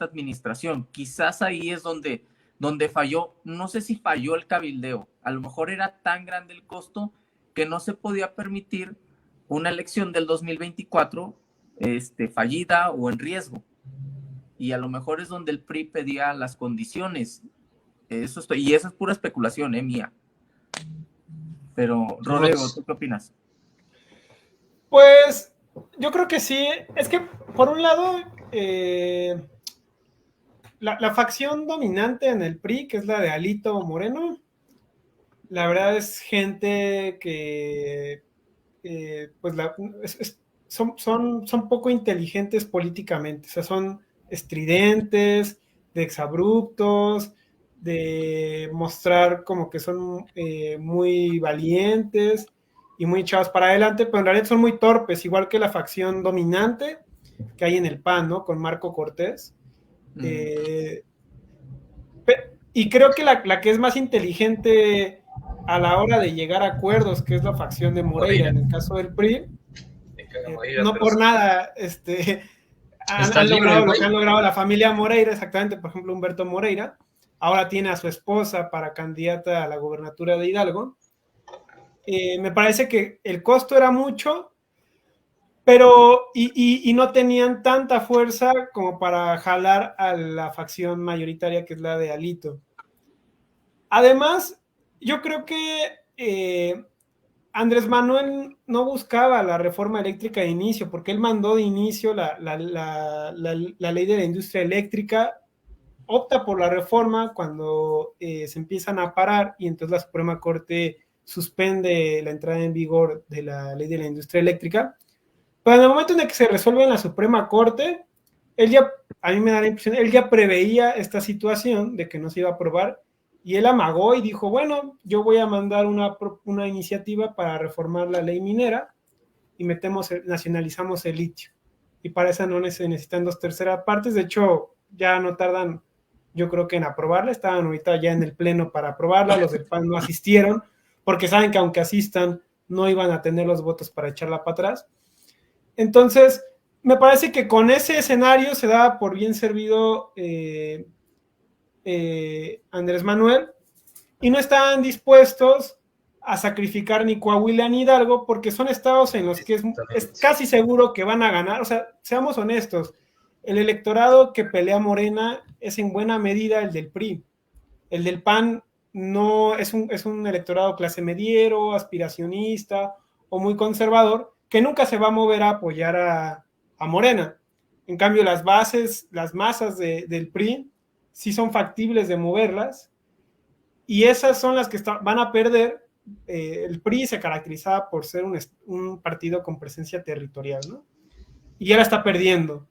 administración. Quizás ahí es donde falló, no sé si falló el cabildeo, a lo mejor era tan grande el costo que no se podía permitir una elección del 2024 fallida o en riesgo. Y a lo mejor es donde el PRI pedía las condiciones. Y eso es pura especulación, mía. Pero, Rodrigo, ¿tú qué opinas? Pues yo creo que sí. Es que, por un lado, la facción dominante en el PRI, que es la de Alito Moreno, la verdad es gente que pues son poco inteligentes políticamente, o sea, son estridentes, de exabruptos, de mostrar como que son muy valientes y muy echados para adelante, pero en realidad son muy torpes, igual que la facción dominante que hay en el PAN, ¿no? Con Marco Cortés. Y creo que la que es más inteligente a la hora de llegar a acuerdos, que es la facción de Moreira, en el caso del PRI, no por nada han logrado lo que han logrado la familia Moreira, exactamente, por ejemplo, Humberto Moreira, ahora tiene a su esposa para candidata a la gobernatura de Hidalgo. Me parece que el costo era mucho, pero y no tenían tanta fuerza como para jalar a la facción mayoritaria, que es la de Alito. Además, yo creo que Andrés Manuel no buscaba la reforma eléctrica de inicio, porque él mandó de inicio la ley de la industria eléctrica, opta por la reforma cuando se empiezan a parar y entonces la Suprema Corte suspende la entrada en vigor de la ley de la industria eléctrica. Pero en el momento en el que se resuelve en la Suprema Corte, a mí me da la impresión, él ya preveía esta situación de que no se iba a aprobar y él amagó y dijo, bueno, yo voy a mandar una iniciativa para reformar la ley minera y nacionalizamos el litio. Y para eso no se necesitan 2/3 partes, de hecho ya no tardan, yo creo que en aprobarla, estaban ahorita ya en el pleno para aprobarla, los del PAN no asistieron, porque saben que aunque asistan, no iban a tener los votos para echarla para atrás. Entonces, me parece que con ese escenario se daba por bien servido Andrés Manuel y no estaban dispuestos a sacrificar ni Coahuila ni Hidalgo porque son estados en los que es casi seguro que van a ganar. O sea, seamos honestos, el electorado que pelea Morena es en buena medida el del PRI. El del PAN no es un electorado clase mediero, aspiracionista o muy conservador, que nunca se va a mover a apoyar a Morena. En cambio, las masas del PRI sí son factibles de moverlas, y esas son las que van a perder. El PRI se caracterizaba por ser un partido con presencia territorial, ¿no? Y ya la está perdiendo,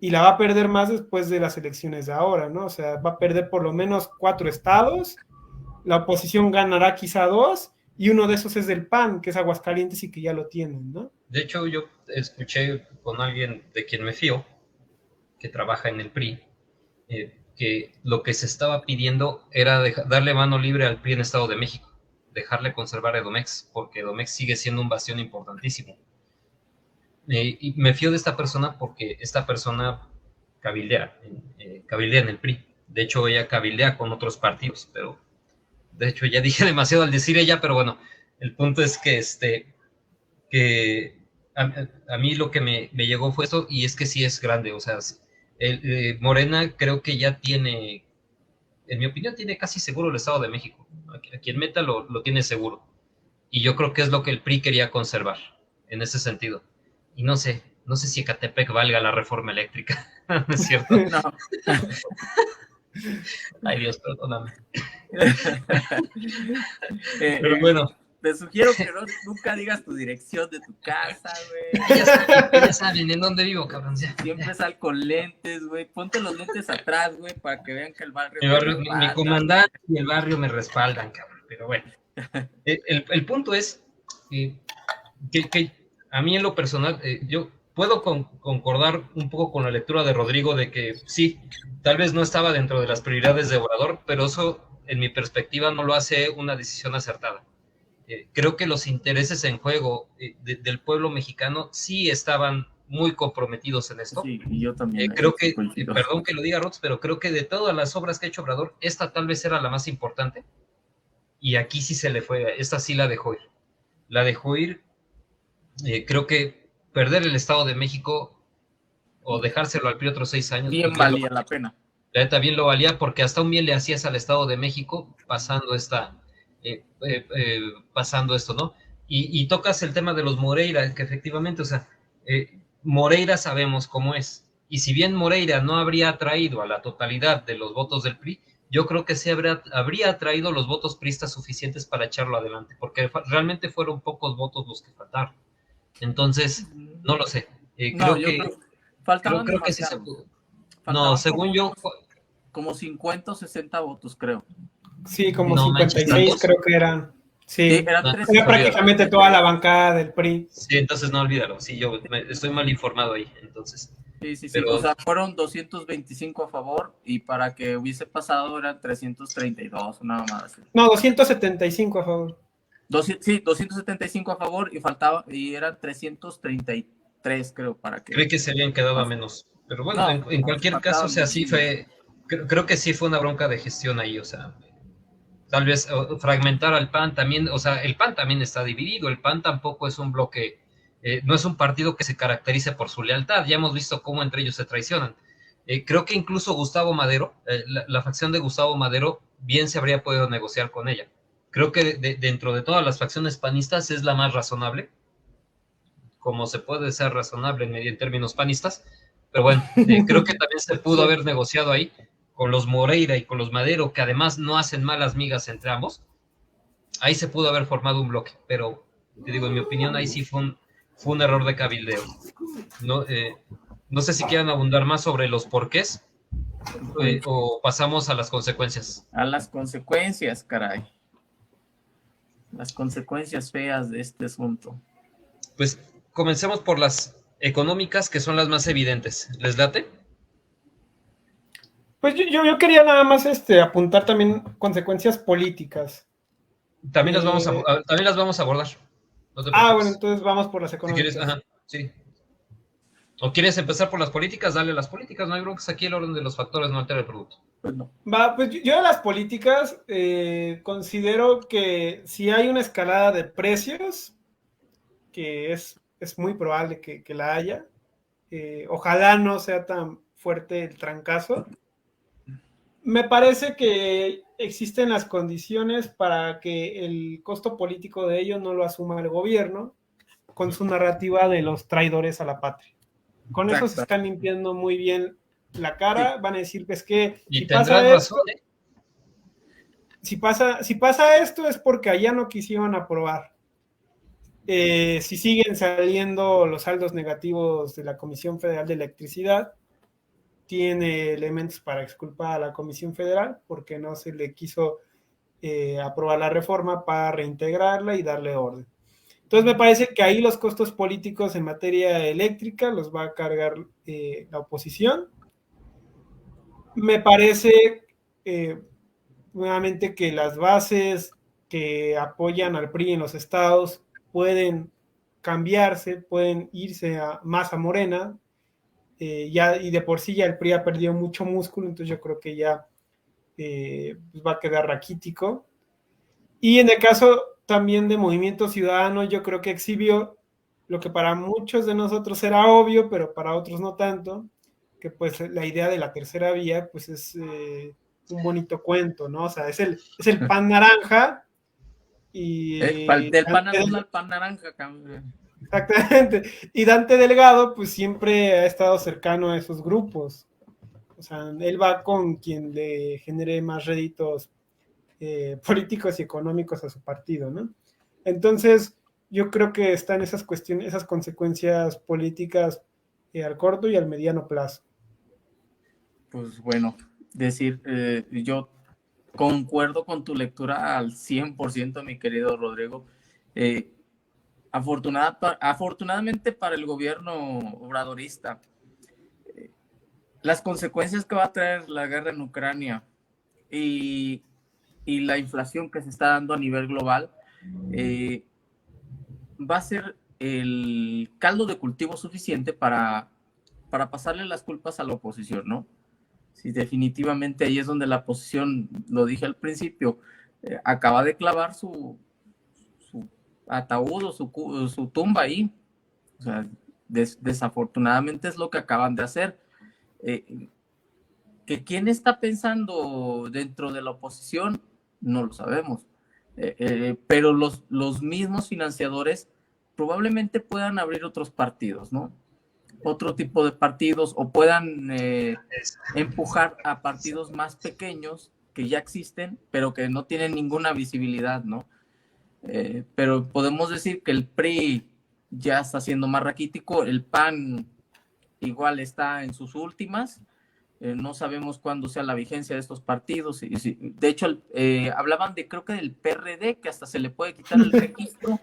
y la va a perder más después de las elecciones de ahora, ¿no? O sea, va a perder por lo menos 4 estados, la oposición ganará quizá 2, y uno de esos es del PAN, que es Aguascalientes y que ya lo tienen, ¿no? De hecho, yo escuché con alguien de quien me fío, que trabaja en el PRI, que lo que se estaba pidiendo era darle mano libre al PRI en Estado de México, dejarle conservar Edomex, porque Edomex sigue siendo un bastión importantísimo. Y me fío de esta persona porque esta persona cabildea en el PRI. De hecho, ella cabildea con otros partidos, pero de hecho ya dije demasiado al decir ella, pero bueno, el punto es que a mí lo que me llegó fue esto, y es que sí es grande, o sea, Morena creo que ya tiene, en mi opinión, tiene casi seguro el Estado de México. a quien meta lo tiene seguro. Y yo creo que es lo que el PRI quería conservar, en ese sentido. Y no sé si Ecatepec valga la reforma eléctrica, ¿no es cierto? No. Ay, Dios, perdóname. Pero bueno. Te sugiero que nunca digas tu dirección de tu casa, güey. Ya saben en dónde vivo, cabrón. Siempre sal con lentes, güey. Ponte los lentes atrás, güey, para que vean que el barrio... Mi comandante y el barrio me respaldan, cabrón. Pero bueno. El punto es que a mí en lo personal, yo puedo concordar un poco con la lectura de Rodrigo de que sí, tal vez no estaba dentro de las prioridades de Obrador, pero eso, en mi perspectiva, no lo hace una decisión acertada. Creo que los intereses en juego del pueblo mexicano sí estaban muy comprometidos en esto. Sí, y yo también. Creo que, perdón que lo diga Rots, pero creo que de todas las obras que ha hecho Obrador, esta tal vez era la más importante. Y aquí sí se le fue, esta sí la dejó ir. La dejó ir, creo que perder el Estado de México o dejárselo al PRI otros 6 años. Bien valía la pena. La neta bien lo valía porque hasta un bien le hacías al Estado de México pasando pasando esto, ¿no? Y tocas el tema de los Moreira, que efectivamente, o sea, Moreira sabemos cómo es. Y si bien Moreira no habría atraído a la totalidad de los votos del PRI, yo creo que sí habría atraído los votos priistas suficientes para echarlo adelante, porque realmente fueron pocos votos los que faltaron. Entonces, no lo sé. Creo que sí se pudo. No, según yo... Como 50 o 60 votos, creo. Sí, como 56 creo que eran. Sí, eran era prácticamente toda la bancada del PRI. Sí, entonces no olvídalo. Sí, yo estoy mal informado ahí, entonces. Sí. Pero... O sea, fueron 225 a favor y para que hubiese pasado eran 332, nada más. No, 275 a favor. 275 a favor y eran 333, creo, para que... Creo que se habían quedado a menos. Pero bueno, en cualquier caso, o sea, sí fue... Creo que sí fue una bronca de gestión ahí, o sea... Tal vez fragmentar al PAN también, o sea, el PAN también está dividido, el PAN tampoco es un bloque, no es un partido que se caracterice por su lealtad, ya hemos visto cómo entre ellos se traicionan. Creo que incluso Gustavo Madero, la facción de Gustavo Madero, bien se habría podido negociar con ella. Creo que dentro de todas las facciones panistas es la más razonable, como se puede ser razonable en términos panistas, pero bueno, creo que también se pudo haber negociado ahí, con los Moreira y con los Madero, que además no hacen malas migas entre ambos, ahí se pudo haber formado un bloque, pero te digo, en mi opinión, ahí sí fue un error de cabildeo. No sé si quieran abundar más sobre los porqués o pasamos a las consecuencias. A las consecuencias, caray. Las consecuencias feas de este asunto. Pues comencemos por las económicas, que son las más evidentes. ¿Les late? Pues yo quería nada más apuntar también consecuencias políticas. También las vamos a abordar. No bueno, entonces vamos por las económicas. Si quieres, sí. ¿O quieres empezar por las políticas? Dale las políticas, no hay broncas, aquí el orden de los factores no altera el producto. Pues no. Pues yo de las políticas considero que si hay una escalada de precios, que es muy probable que la haya, ojalá no sea tan fuerte el trancazo. Me parece que existen las condiciones para que el costo político de ello no lo asuma el gobierno con su narrativa de los traidores a la patria. Con eso se están limpiando muy bien la cara, van a decir que es que si pasa esto, si pasa esto es porque allá no quisieron aprobar. Si siguen saliendo los saldos negativos de la Comisión Federal de Electricidad, tiene elementos para exculpar a la Comisión Federal porque no se le quiso aprobar la reforma para reintegrarla y darle orden. Entonces me parece que ahí los costos políticos en materia eléctrica los va a cargar la oposición. Me parece nuevamente que las bases que apoyan al PRI en los estados pueden cambiarse, pueden irse más a Morena. Ya, y de por sí ya el PRI ha perdido mucho músculo, entonces yo creo que ya pues va a quedar raquítico. Y en el caso también de Movimiento Ciudadano, yo creo que exhibió lo que para muchos de nosotros era obvio, pero para otros no tanto, que pues la idea de la tercera vía pues es un bonito cuento, ¿no? O sea, es el pan naranja y... Del pan azul al pan naranja, cabrón. Exactamente. Y Dante Delgado, pues siempre ha estado cercano a esos grupos. O sea, él va con quien le genere más réditos políticos y económicos a su partido, ¿no? Entonces, yo creo que están esas cuestiones, esas consecuencias políticas al corto y al mediano plazo. Pues bueno, yo concuerdo con tu lectura al 100%, mi querido Rodrigo. Afortunadamente para el gobierno obradorista, las consecuencias que va a traer la guerra en Ucrania y, y la inflación que se está dando a nivel global, va a ser el caldo de cultivo suficiente para pasarle las culpas a la oposición, ¿no? Sí, definitivamente ahí es donde la oposición, lo dije al principio, acaba de clavar su ataúd o su tumba ahí. O sea, desafortunadamente es lo que acaban de hacer. Que quién está pensando dentro de la oposición, no lo sabemos. Pero los mismos financiadores probablemente puedan abrir otros partidos, ¿no? Otro tipo de partidos o puedan empujar a partidos más pequeños que ya existen, pero que no tienen ninguna visibilidad, ¿no? Pero podemos decir que el PRI ya está siendo más raquítico, el PAN igual está en sus últimas, no sabemos cuándo sea la vigencia de estos partidos. De hecho, hablaban creo que del PRD, que hasta se le puede quitar el registro.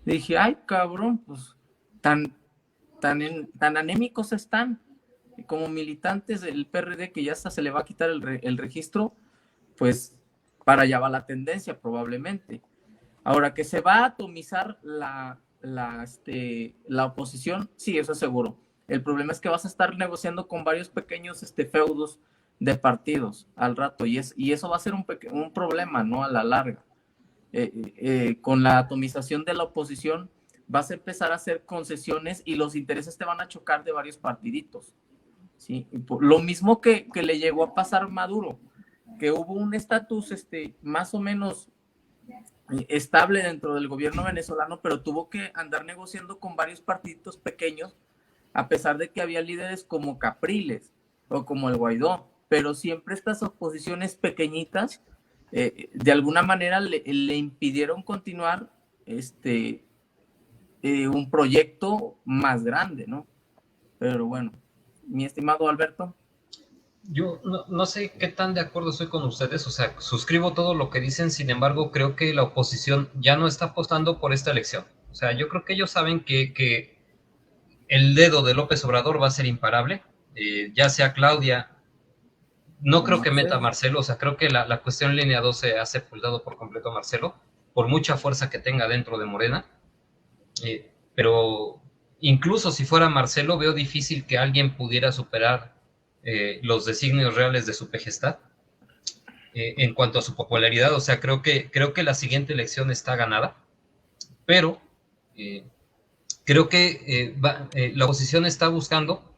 Dije, ay, cabrón, pues tan anémicos están como militantes del PRD que ya hasta se le va a quitar el registro, pues para allá va la tendencia probablemente. Ahora, que se va a atomizar la oposición, sí, eso es seguro. El problema es que vas a estar negociando con varios pequeños feudos de partidos al rato y eso va a ser un problema, ¿no? A la larga. Con la atomización de la oposición vas a empezar a hacer concesiones y los intereses te van a chocar de varios partiditos, ¿sí? Lo mismo que le llegó a pasar a Maduro, que hubo un estatus más o menos estable dentro del gobierno venezolano, pero tuvo que andar negociando con varios partiditos pequeños, a pesar de que había líderes como Capriles o como el Guaidó, pero siempre estas oposiciones pequeñitas de alguna manera le impidieron continuar un proyecto más grande, ¿no? Pero bueno, mi estimado Alberto. Yo no sé qué tan de acuerdo estoy con ustedes, o sea, suscribo todo lo que dicen, sin embargo, creo que la oposición ya no está apostando por esta elección. O sea, yo creo que ellos saben que el dedo de López Obrador va a ser imparable, ya sea Claudia, no creo que meta a Marcelo, o sea, creo que la cuestión línea 12 ha sepultado por completo a Marcelo, por mucha fuerza que tenga dentro de Morena, pero incluso si fuera Marcelo, veo difícil que alguien pudiera superar los designios reales de su pejestad en cuanto a su popularidad. O sea, creo que la siguiente elección está ganada, pero creo que la oposición está buscando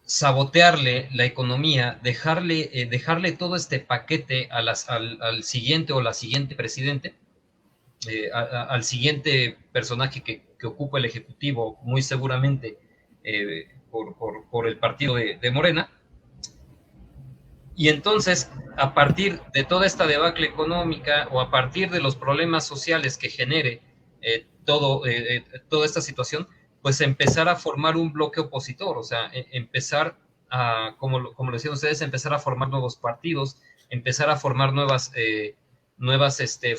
sabotearle la economía, dejarle todo este paquete al siguiente o la siguiente presidente, al siguiente personaje que ocupa el Ejecutivo, muy seguramente por el partido de Morena. Y entonces, a partir de toda esta debacle económica o a partir de los problemas sociales que genere toda esta situación, pues empezar a formar un bloque opositor, o sea, empezar a, como decían ustedes, empezar a formar nuevos partidos, empezar a formar nuevas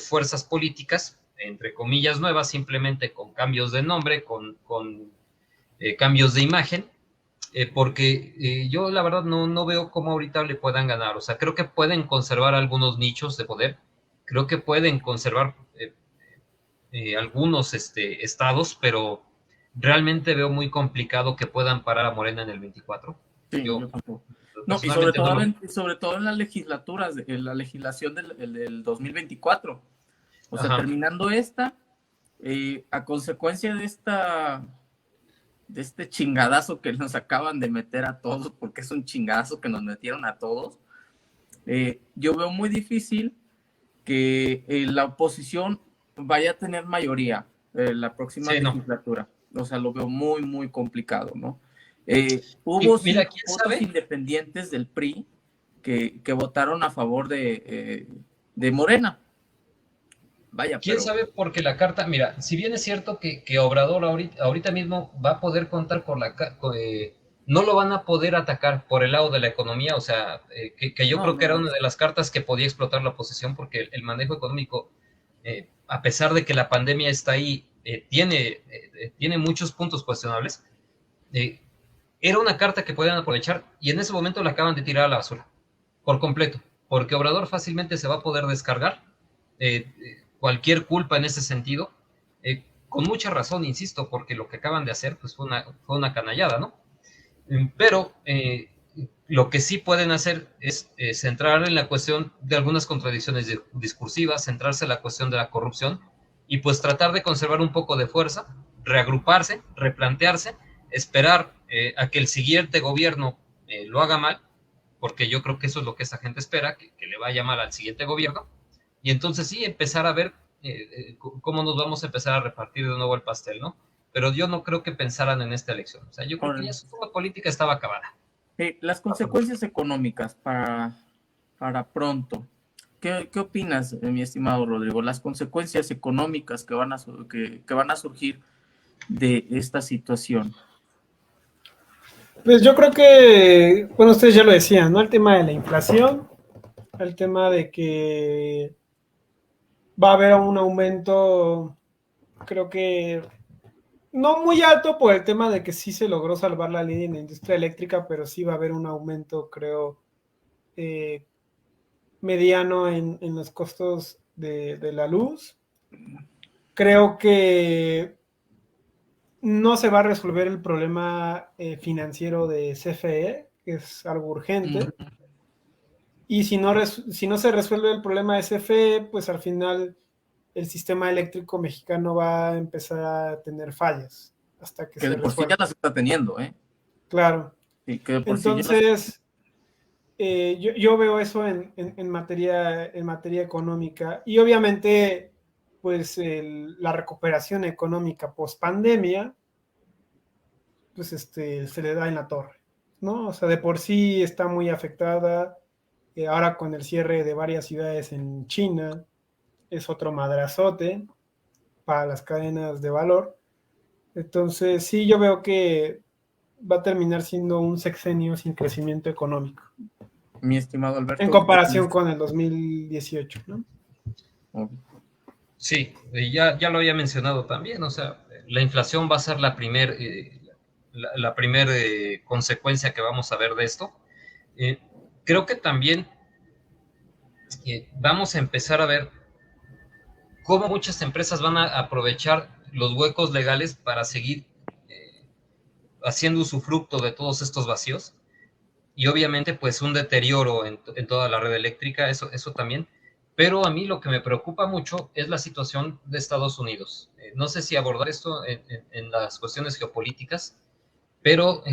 fuerzas políticas, entre comillas nuevas, simplemente con cambios de nombre, con cambios de imagen, porque yo la verdad no veo cómo ahorita le puedan ganar. O sea, creo que pueden conservar algunos nichos de poder, creo que pueden conservar algunos estados, pero realmente veo muy complicado que puedan parar a Morena en el 24. Sí, yo tampoco. No, y sobre todo en las legislaturas, en la legislación del 2024. O sea, terminando esta, a consecuencia de este chingadazo que nos acaban de meter a todos, porque es un chingadazo que nos metieron a todos, Yo veo muy difícil que la oposición vaya a tener mayoría la próxima legislatura. No. O sea, lo veo muy, muy complicado, ¿no? Hubo 5 votos independientes del PRI que votaron a favor de Morena. Vaya, ¿Quién sabe? Porque la carta, mira, si bien es cierto que Obrador ahorita mismo va a poder contar con no lo van a poder atacar por el lado de la economía, o sea, que yo creo que era una de las cartas que podía explotar la oposición, porque el manejo económico, a pesar de que la pandemia está ahí, tiene muchos puntos cuestionables. Era una carta que podían aprovechar y en ese momento la acaban de tirar a la basura, por completo, porque Obrador fácilmente se va a poder descargar cualquier culpa en ese sentido, con mucha razón, insisto, porque lo que acaban de hacer pues fue una canallada, ¿no? Pero lo que sí pueden hacer es centrar en la cuestión de algunas contradicciones discursivas, centrarse en la cuestión de la corrupción y pues tratar de conservar un poco de fuerza, reagruparse, replantearse, esperar a que el siguiente gobierno lo haga mal, porque yo creo que eso es lo que esa gente espera, que le vaya mal al siguiente gobierno, y entonces sí, empezar a ver cómo nos vamos a empezar a repartir de nuevo el pastel, ¿no? Pero yo no creo que pensaran en esta elección. O sea, yo creo que ya su forma política estaba acabada. Las consecuencias económicas para pronto. ¿Qué opinas, mi estimado Rodrigo? Las consecuencias económicas que van a surgir de esta situación. Pues yo creo que, bueno, ustedes ya lo decían, ¿no? El tema de la inflación, el tema de que va a haber un aumento, creo que no muy alto por el tema de que sí se logró salvar la línea en la industria eléctrica, pero sí va a haber un aumento, creo, mediano en los costos de la luz. Creo que no se va a resolver el problema financiero de CFE, que es algo urgente. Y si no se resuelve el problema de CFE, pues al final el sistema eléctrico mexicano va a empezar a tener fallas hasta que se de por sí ya las está teniendo, ¿eh? Claro. Sí, que de por entonces, yo veo eso en materia económica y obviamente pues la recuperación económica post pandemia pues se le da en la torre, ¿no? O sea, de por sí está muy afectada, ahora con el cierre de varias ciudades en China, es otro madrazote para las cadenas de valor. Entonces, sí, yo veo que va a terminar siendo un sexenio sin crecimiento económico. Mi estimado Alberto. En comparación con el 2018, ¿no? Sí, ya lo había mencionado también, o sea, la inflación va a ser la primer consecuencia que vamos a ver de esto. Creo que también vamos a empezar a ver cómo muchas empresas van a aprovechar los huecos legales para seguir haciendo usufructo de todos estos vacíos y obviamente pues un deterioro en toda la red eléctrica, eso también. Pero a mí lo que me preocupa mucho es la situación de Estados Unidos. No sé si abordar esto en las cuestiones geopolíticas, pero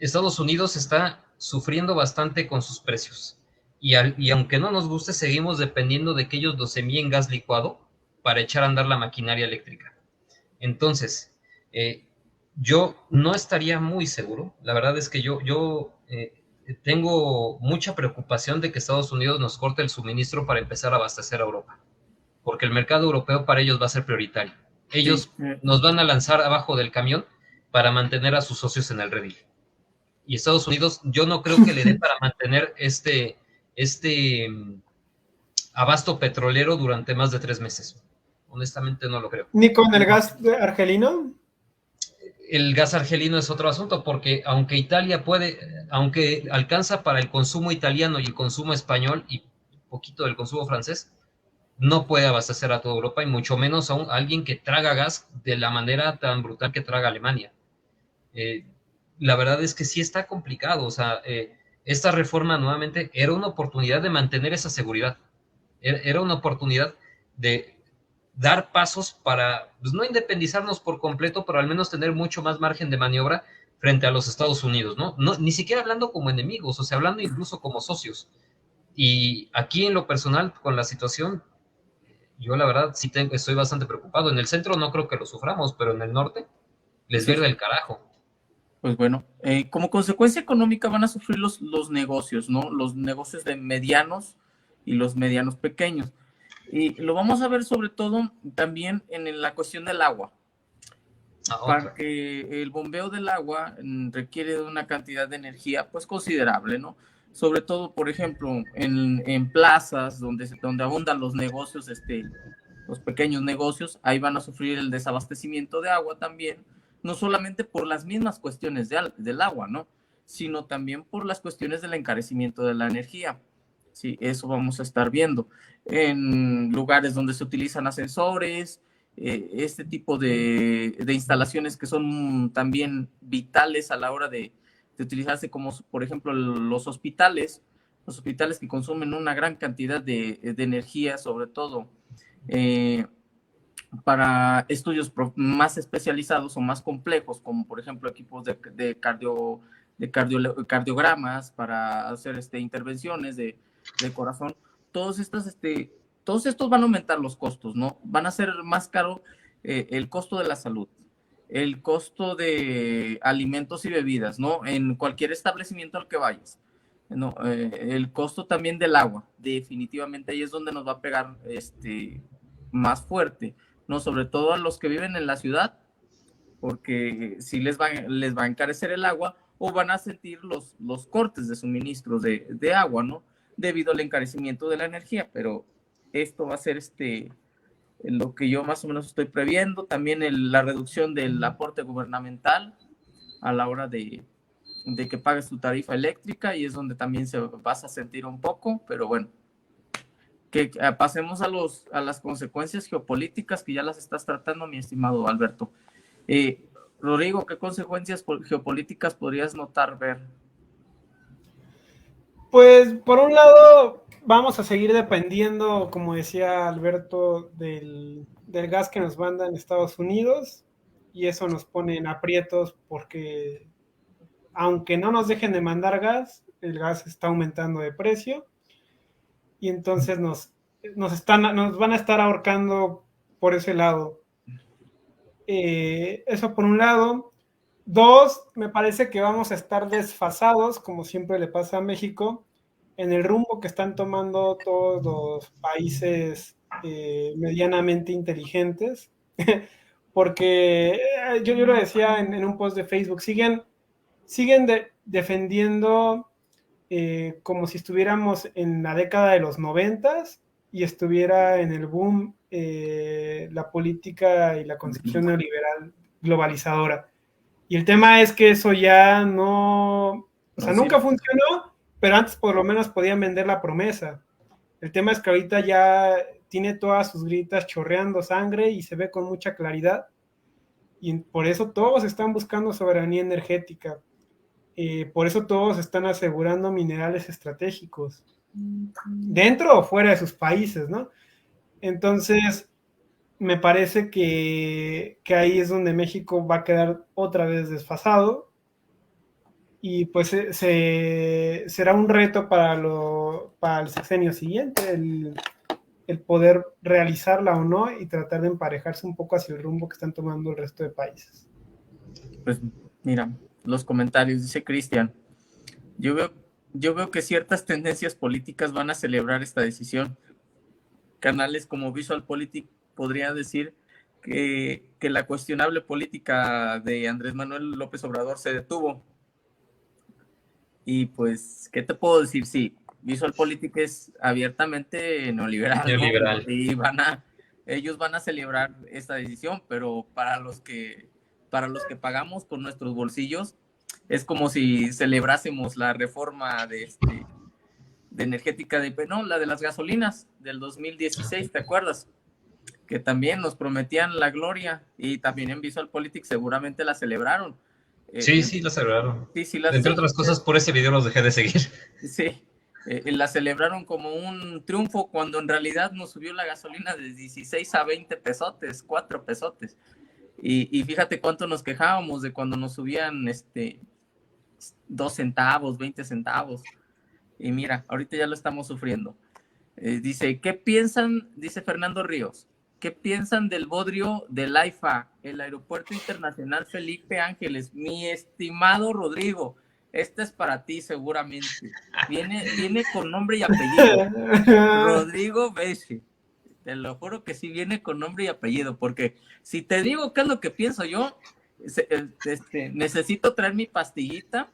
Estados Unidos está sufriendo bastante con sus precios. Y aunque no nos guste, seguimos dependiendo de que ellos nos envíen gas licuado para echar a andar la maquinaria eléctrica. Entonces, yo no estaría muy seguro. La verdad es que yo tengo mucha preocupación de que Estados Unidos nos corte el suministro para empezar a abastecer a Europa, porque el mercado europeo para ellos va a ser prioritario. Ellos nos van a lanzar abajo del camión para mantener a sus socios en el redil. Y Estados Unidos, yo no creo que le dé para mantener este abasto petrolero durante más de 3 meses. Honestamente no lo creo. ¿Ni con el gas argelino? El gas argelino es otro asunto, porque aunque Italia aunque alcanza para el consumo italiano y el consumo español y poquito del consumo francés, no puede abastecer a toda Europa y mucho menos a alguien que traga gas de la manera tan brutal que traga Alemania. La verdad es que sí está complicado, o sea, esta reforma nuevamente era una oportunidad de mantener esa seguridad, era una oportunidad de dar pasos para, pues, no independizarnos por completo, pero al menos tener mucho más margen de maniobra frente a los Estados Unidos, ¿no? Ni siquiera hablando como enemigos, o sea, hablando incluso como socios. Y aquí en lo personal, con la situación, yo la verdad sí estoy bastante preocupado. En el centro no creo que lo suframos, pero en el norte les Sí, viene el carajo. pues bueno, como consecuencia económica van a sufrir los negocios, ¿no? Los negocios de medianos y los medianos pequeños. Y lo vamos a ver sobre todo también en la cuestión del agua. Para que el bombeo del agua requiere de una cantidad de energía pues considerable, ¿no? Sobre todo, por ejemplo, en plazas donde abundan los negocios, los pequeños negocios, ahí van a sufrir el desabastecimiento de agua también, no solamente por las mismas cuestiones del agua, ¿no? Sino también por las cuestiones del encarecimiento de la energía. Sí, eso vamos a estar viendo. En lugares donde se utilizan ascensores, este tipo de instalaciones que son también vitales a la hora de utilizarse, como por ejemplo los hospitales que consumen una gran cantidad de energía, sobre todo para estudios más especializados o más complejos, como por ejemplo equipos cardiogramas para hacer intervenciones de corazón. Todos estos van a aumentar los costos, ¿no? Van a ser más caro el costo de la salud, el costo de alimentos y bebidas, ¿no? En cualquier establecimiento al que vayas. No, el costo también del agua, definitivamente ahí es donde nos va a pegar más fuerte, ¿no? Sobre todo a los que viven en la ciudad, porque si les va a encarecer el agua o van a sentir los cortes de suministros de agua, ¿no? Debido al encarecimiento de la energía, pero esto va a ser lo que yo más o menos estoy previendo, también la reducción del aporte gubernamental a la hora de que pagues tu tarifa eléctrica y es donde también se vas a sentir un poco, pero bueno, que pasemos a las consecuencias geopolíticas que ya las estás tratando, mi estimado Alberto. Rodrigo, ¿qué consecuencias geopolíticas podrías notar ver? Pues por un lado vamos a seguir dependiendo, como decía Alberto, del gas que nos mandan Estados Unidos y eso nos pone en aprietos porque aunque no nos dejen de mandar gas, el gas está aumentando de precio y entonces nos van a estar ahorcando por ese lado. Eso por un lado. Dos, me parece que vamos a estar desfasados, como siempre le pasa a México, en el rumbo que están tomando todos los países medianamente inteligentes, porque yo lo decía en un post de Facebook, siguen defendiendo como si estuviéramos en la década de los 90 y estuviera en el boom la política y la concepción neoliberal globalizadora. Y el tema es que eso ya no, o sea, nunca funcionó, pero antes por lo menos podían vender la promesa. El tema es que ahorita ya tiene todas sus gritas chorreando sangre y se ve con mucha claridad. Y por eso todos están buscando soberanía energética. Por eso todos están asegurando minerales estratégicos, dentro o fuera de sus países, ¿no? Entonces, me parece que ahí es donde México va a quedar otra vez desfasado y pues será un reto para el sexenio siguiente el poder realizarla o no y tratar de emparejarse un poco hacia el rumbo que están tomando el resto de países. Pues mira, los comentarios, dice Cristian, yo veo que ciertas tendencias políticas van a celebrar esta decisión. Canales como VisualPolitik podría decir que la cuestionable política de Andrés Manuel López Obrador se detuvo. Y pues, ¿qué te puedo decir? Sí, VisualPolitik es abiertamente neoliberal, Neoliberal. ¿no? Y ellos van a celebrar esta decisión, pero para los que pagamos con nuestros bolsillos, es como si celebrásemos la reforma de energética no, la de las gasolinas del 2016, ¿te acuerdas? Que también nos prometían la gloria y también en VisualPolitik seguramente la celebraron. Sí, la celebraron. Sí, entre otras cosas, por ese video los dejé de seguir. Sí, la celebraron como un triunfo cuando en realidad nos subió la gasolina de 16 a 20 pesotes, 4 pesotes. Y fíjate cuánto nos quejábamos de cuando nos subían 2 centavos, 20 centavos. y mira, ahorita ya lo estamos sufriendo. Dice, ¿qué piensan? Dice Fernando Ríos, ¿qué piensan del bodrio del AIFA, el Aeropuerto Internacional Felipe Ángeles? Mi estimado Rodrigo, este es para ti seguramente. Viene con nombre y apellido. Rodrigo Bessi. Te lo juro que sí viene con nombre y apellido, porque si te digo qué es lo que pienso yo, necesito traer mi pastillita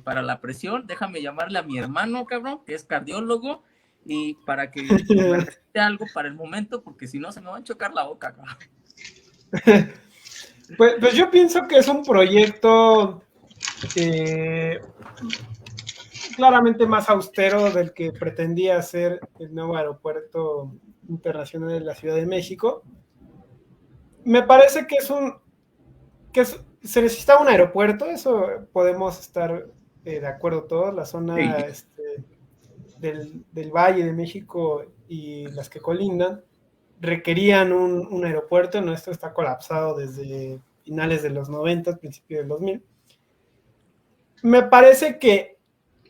para la presión. Déjame llamarle a mi hermano, cabrón, que es cardiólogo, y para que me recete algo para el momento, porque si no se me va a chocar la boca, cabrón. Pues yo pienso que es un proyecto claramente más austero del que pretendía ser el nuevo aeropuerto internacional de la Ciudad de México. Me parece que se necesita un aeropuerto, eso podemos estar de acuerdo todos. La zona del Valle de México y las que colindan requerían un aeropuerto. Nuestro está colapsado desde finales de los 90, principios del 2000. Me parece que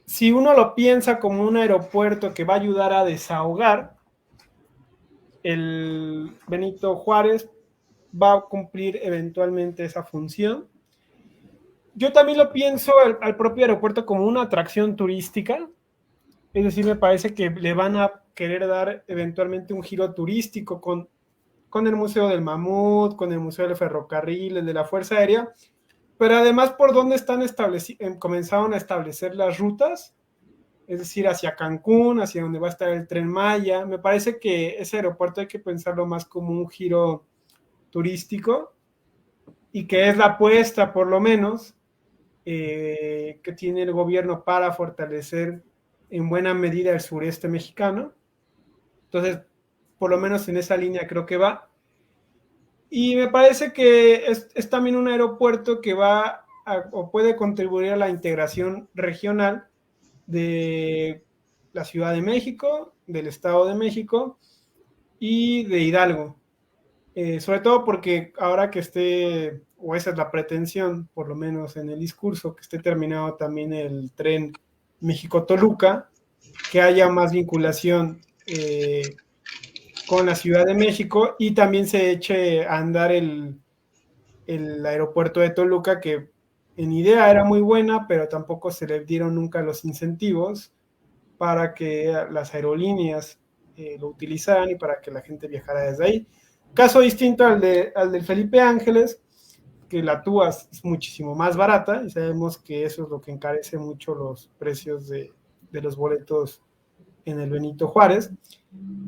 si uno lo piensa como un aeropuerto que va a ayudar a desahogar, el Benito Juárez va a cumplir eventualmente esa función. Yo también lo pienso al propio aeropuerto como una atracción turística, es decir, me parece que le van a querer dar eventualmente un giro turístico con el Museo del Mamut, con el Museo del Ferrocarril, el de la Fuerza Aérea, pero además por dónde comenzaron a establecer las rutas, es decir, hacia Cancún, hacia donde va a estar el Tren Maya. Me parece que ese aeropuerto hay que pensarlo más como un giro turístico y que es la apuesta, por lo menos, que tiene el gobierno para fortalecer en buena medida el sureste mexicano. Entonces, por lo menos en esa línea creo que va. Y me parece que es también un aeropuerto que va o puede contribuir a la integración regional de la Ciudad de México, del Estado de México y de Hidalgo. Sobre todo porque ahora que esté, o esa es la pretensión, por lo menos en el discurso, que esté terminado también el tren México-Toluca, que haya más vinculación con la Ciudad de México y también se eche a andar el aeropuerto de Toluca, que en idea era muy buena, pero tampoco se le dieron nunca los incentivos para que las aerolíneas lo utilizaran y para que la gente viajara desde ahí. Caso distinto al del Felipe Ángeles, que la TUA es muchísimo más barata y sabemos que eso es lo que encarece mucho los precios de los boletos en el Benito Juárez,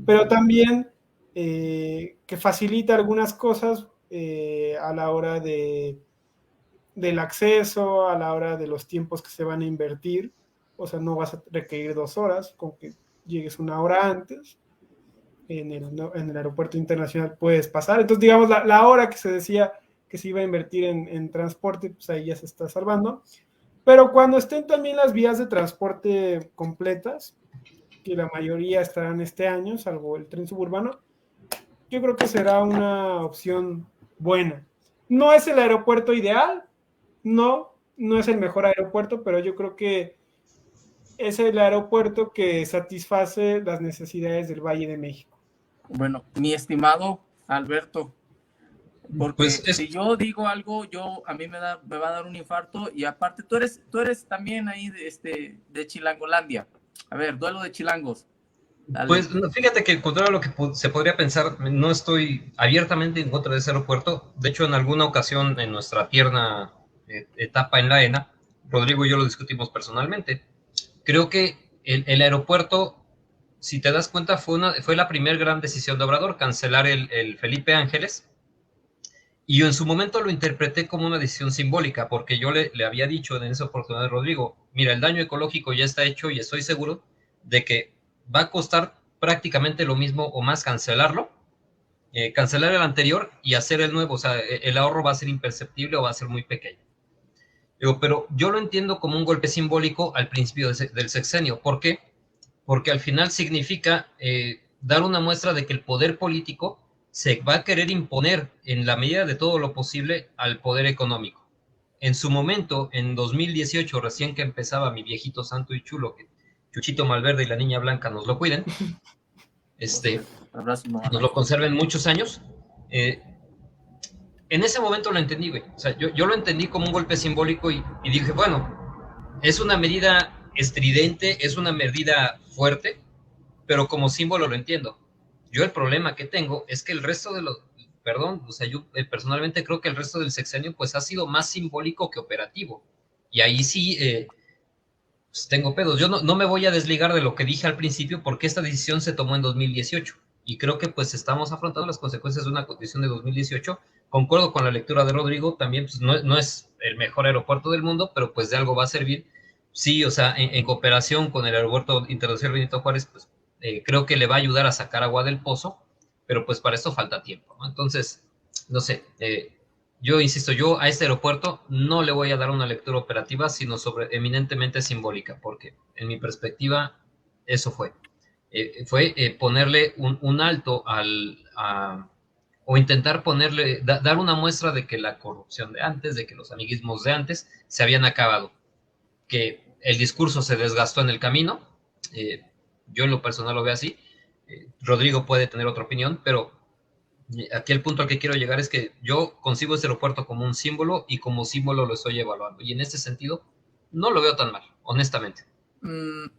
pero también que facilita algunas cosas a la hora del acceso, a la hora de los tiempos que se van a invertir. O sea, no vas a requerir 2 horas, con que llegues 1 hora antes. En el aeropuerto internacional puedes pasar. Entonces, digamos, la hora que se decía que se iba a invertir en transporte, pues ahí ya se está salvando. Pero cuando estén también las vías de transporte completas, que la mayoría estarán este año, salvo el tren suburbano, yo creo que será una opción buena. No es el aeropuerto ideal, no es el mejor aeropuerto, pero yo creo que es el aeropuerto que satisface las necesidades del Valle de México. Bueno, mi estimado Alberto, porque pues si yo digo algo, a mí me va a dar un infarto, y aparte tú eres también ahí de Chilangolandia. A ver, duelo de chilangos. Dale. Pues fíjate que contrario a lo que se podría pensar, no estoy abiertamente en contra de ese aeropuerto. De hecho, en alguna ocasión en nuestra tierna etapa en la ENA, Rodrigo y yo lo discutimos personalmente. Creo que el aeropuerto, si te das cuenta, fue la primera gran decisión de Obrador, cancelar el Felipe Ángeles. Y yo en su momento lo interpreté como una decisión simbólica, porque yo le había dicho en esa oportunidad a Rodrigo, mira, el daño ecológico ya está hecho y estoy seguro de que va a costar prácticamente lo mismo o más cancelarlo, cancelar el anterior y hacer el nuevo. O sea, el ahorro va a ser imperceptible o va a ser muy pequeño. Pero yo lo entiendo como un golpe simbólico al principio del sexenio. ¿Por qué? Porque al final significa dar una muestra de que el poder político se va a querer imponer en la medida de todo lo posible al poder económico. En su momento, en 2018, recién que empezaba mi viejito santo y chulo, que Chuchito Malverde y la Niña Blanca nos lo cuiden, Abrazo, no, nos lo conserven muchos años. En ese momento lo entendí, güey. O sea, yo lo entendí como un golpe simbólico y dije, bueno, es una medida estridente, es una medida fuerte, pero como símbolo lo entiendo. Yo el problema que tengo es que el resto de los, perdón, o sea, yo personalmente creo que el resto del sexenio pues ha sido más simbólico que operativo. Y ahí sí pues tengo pedos. Yo no me voy a desligar de lo que dije al principio porque esta decisión se tomó en 2018 y creo que pues estamos afrontando las consecuencias de una decisión de 2018. Concuerdo con la lectura de Rodrigo, también pues no es el mejor aeropuerto del mundo, pero pues de algo va a servir. Sí, o sea, en cooperación con el Aeropuerto Internacional Benito Juárez, pues creo que le va a ayudar a sacar agua del pozo, pero pues para esto falta tiempo, ¿no? Entonces, no sé, yo insisto, yo a este aeropuerto no le voy a dar una lectura operativa, sino eminentemente simbólica, porque en mi perspectiva eso fue. Ponerle un alto o intentar dar una muestra de que la corrupción de antes, de que los amiguismos de antes se habían acabado, que el discurso se desgastó en el camino. Yo en lo personal lo veo así. Rodrigo puede tener otra opinión, pero aquí el punto al que quiero llegar es que yo concibo este aeropuerto como un símbolo y como símbolo lo estoy evaluando. Y en este sentido, no lo veo tan mal, honestamente.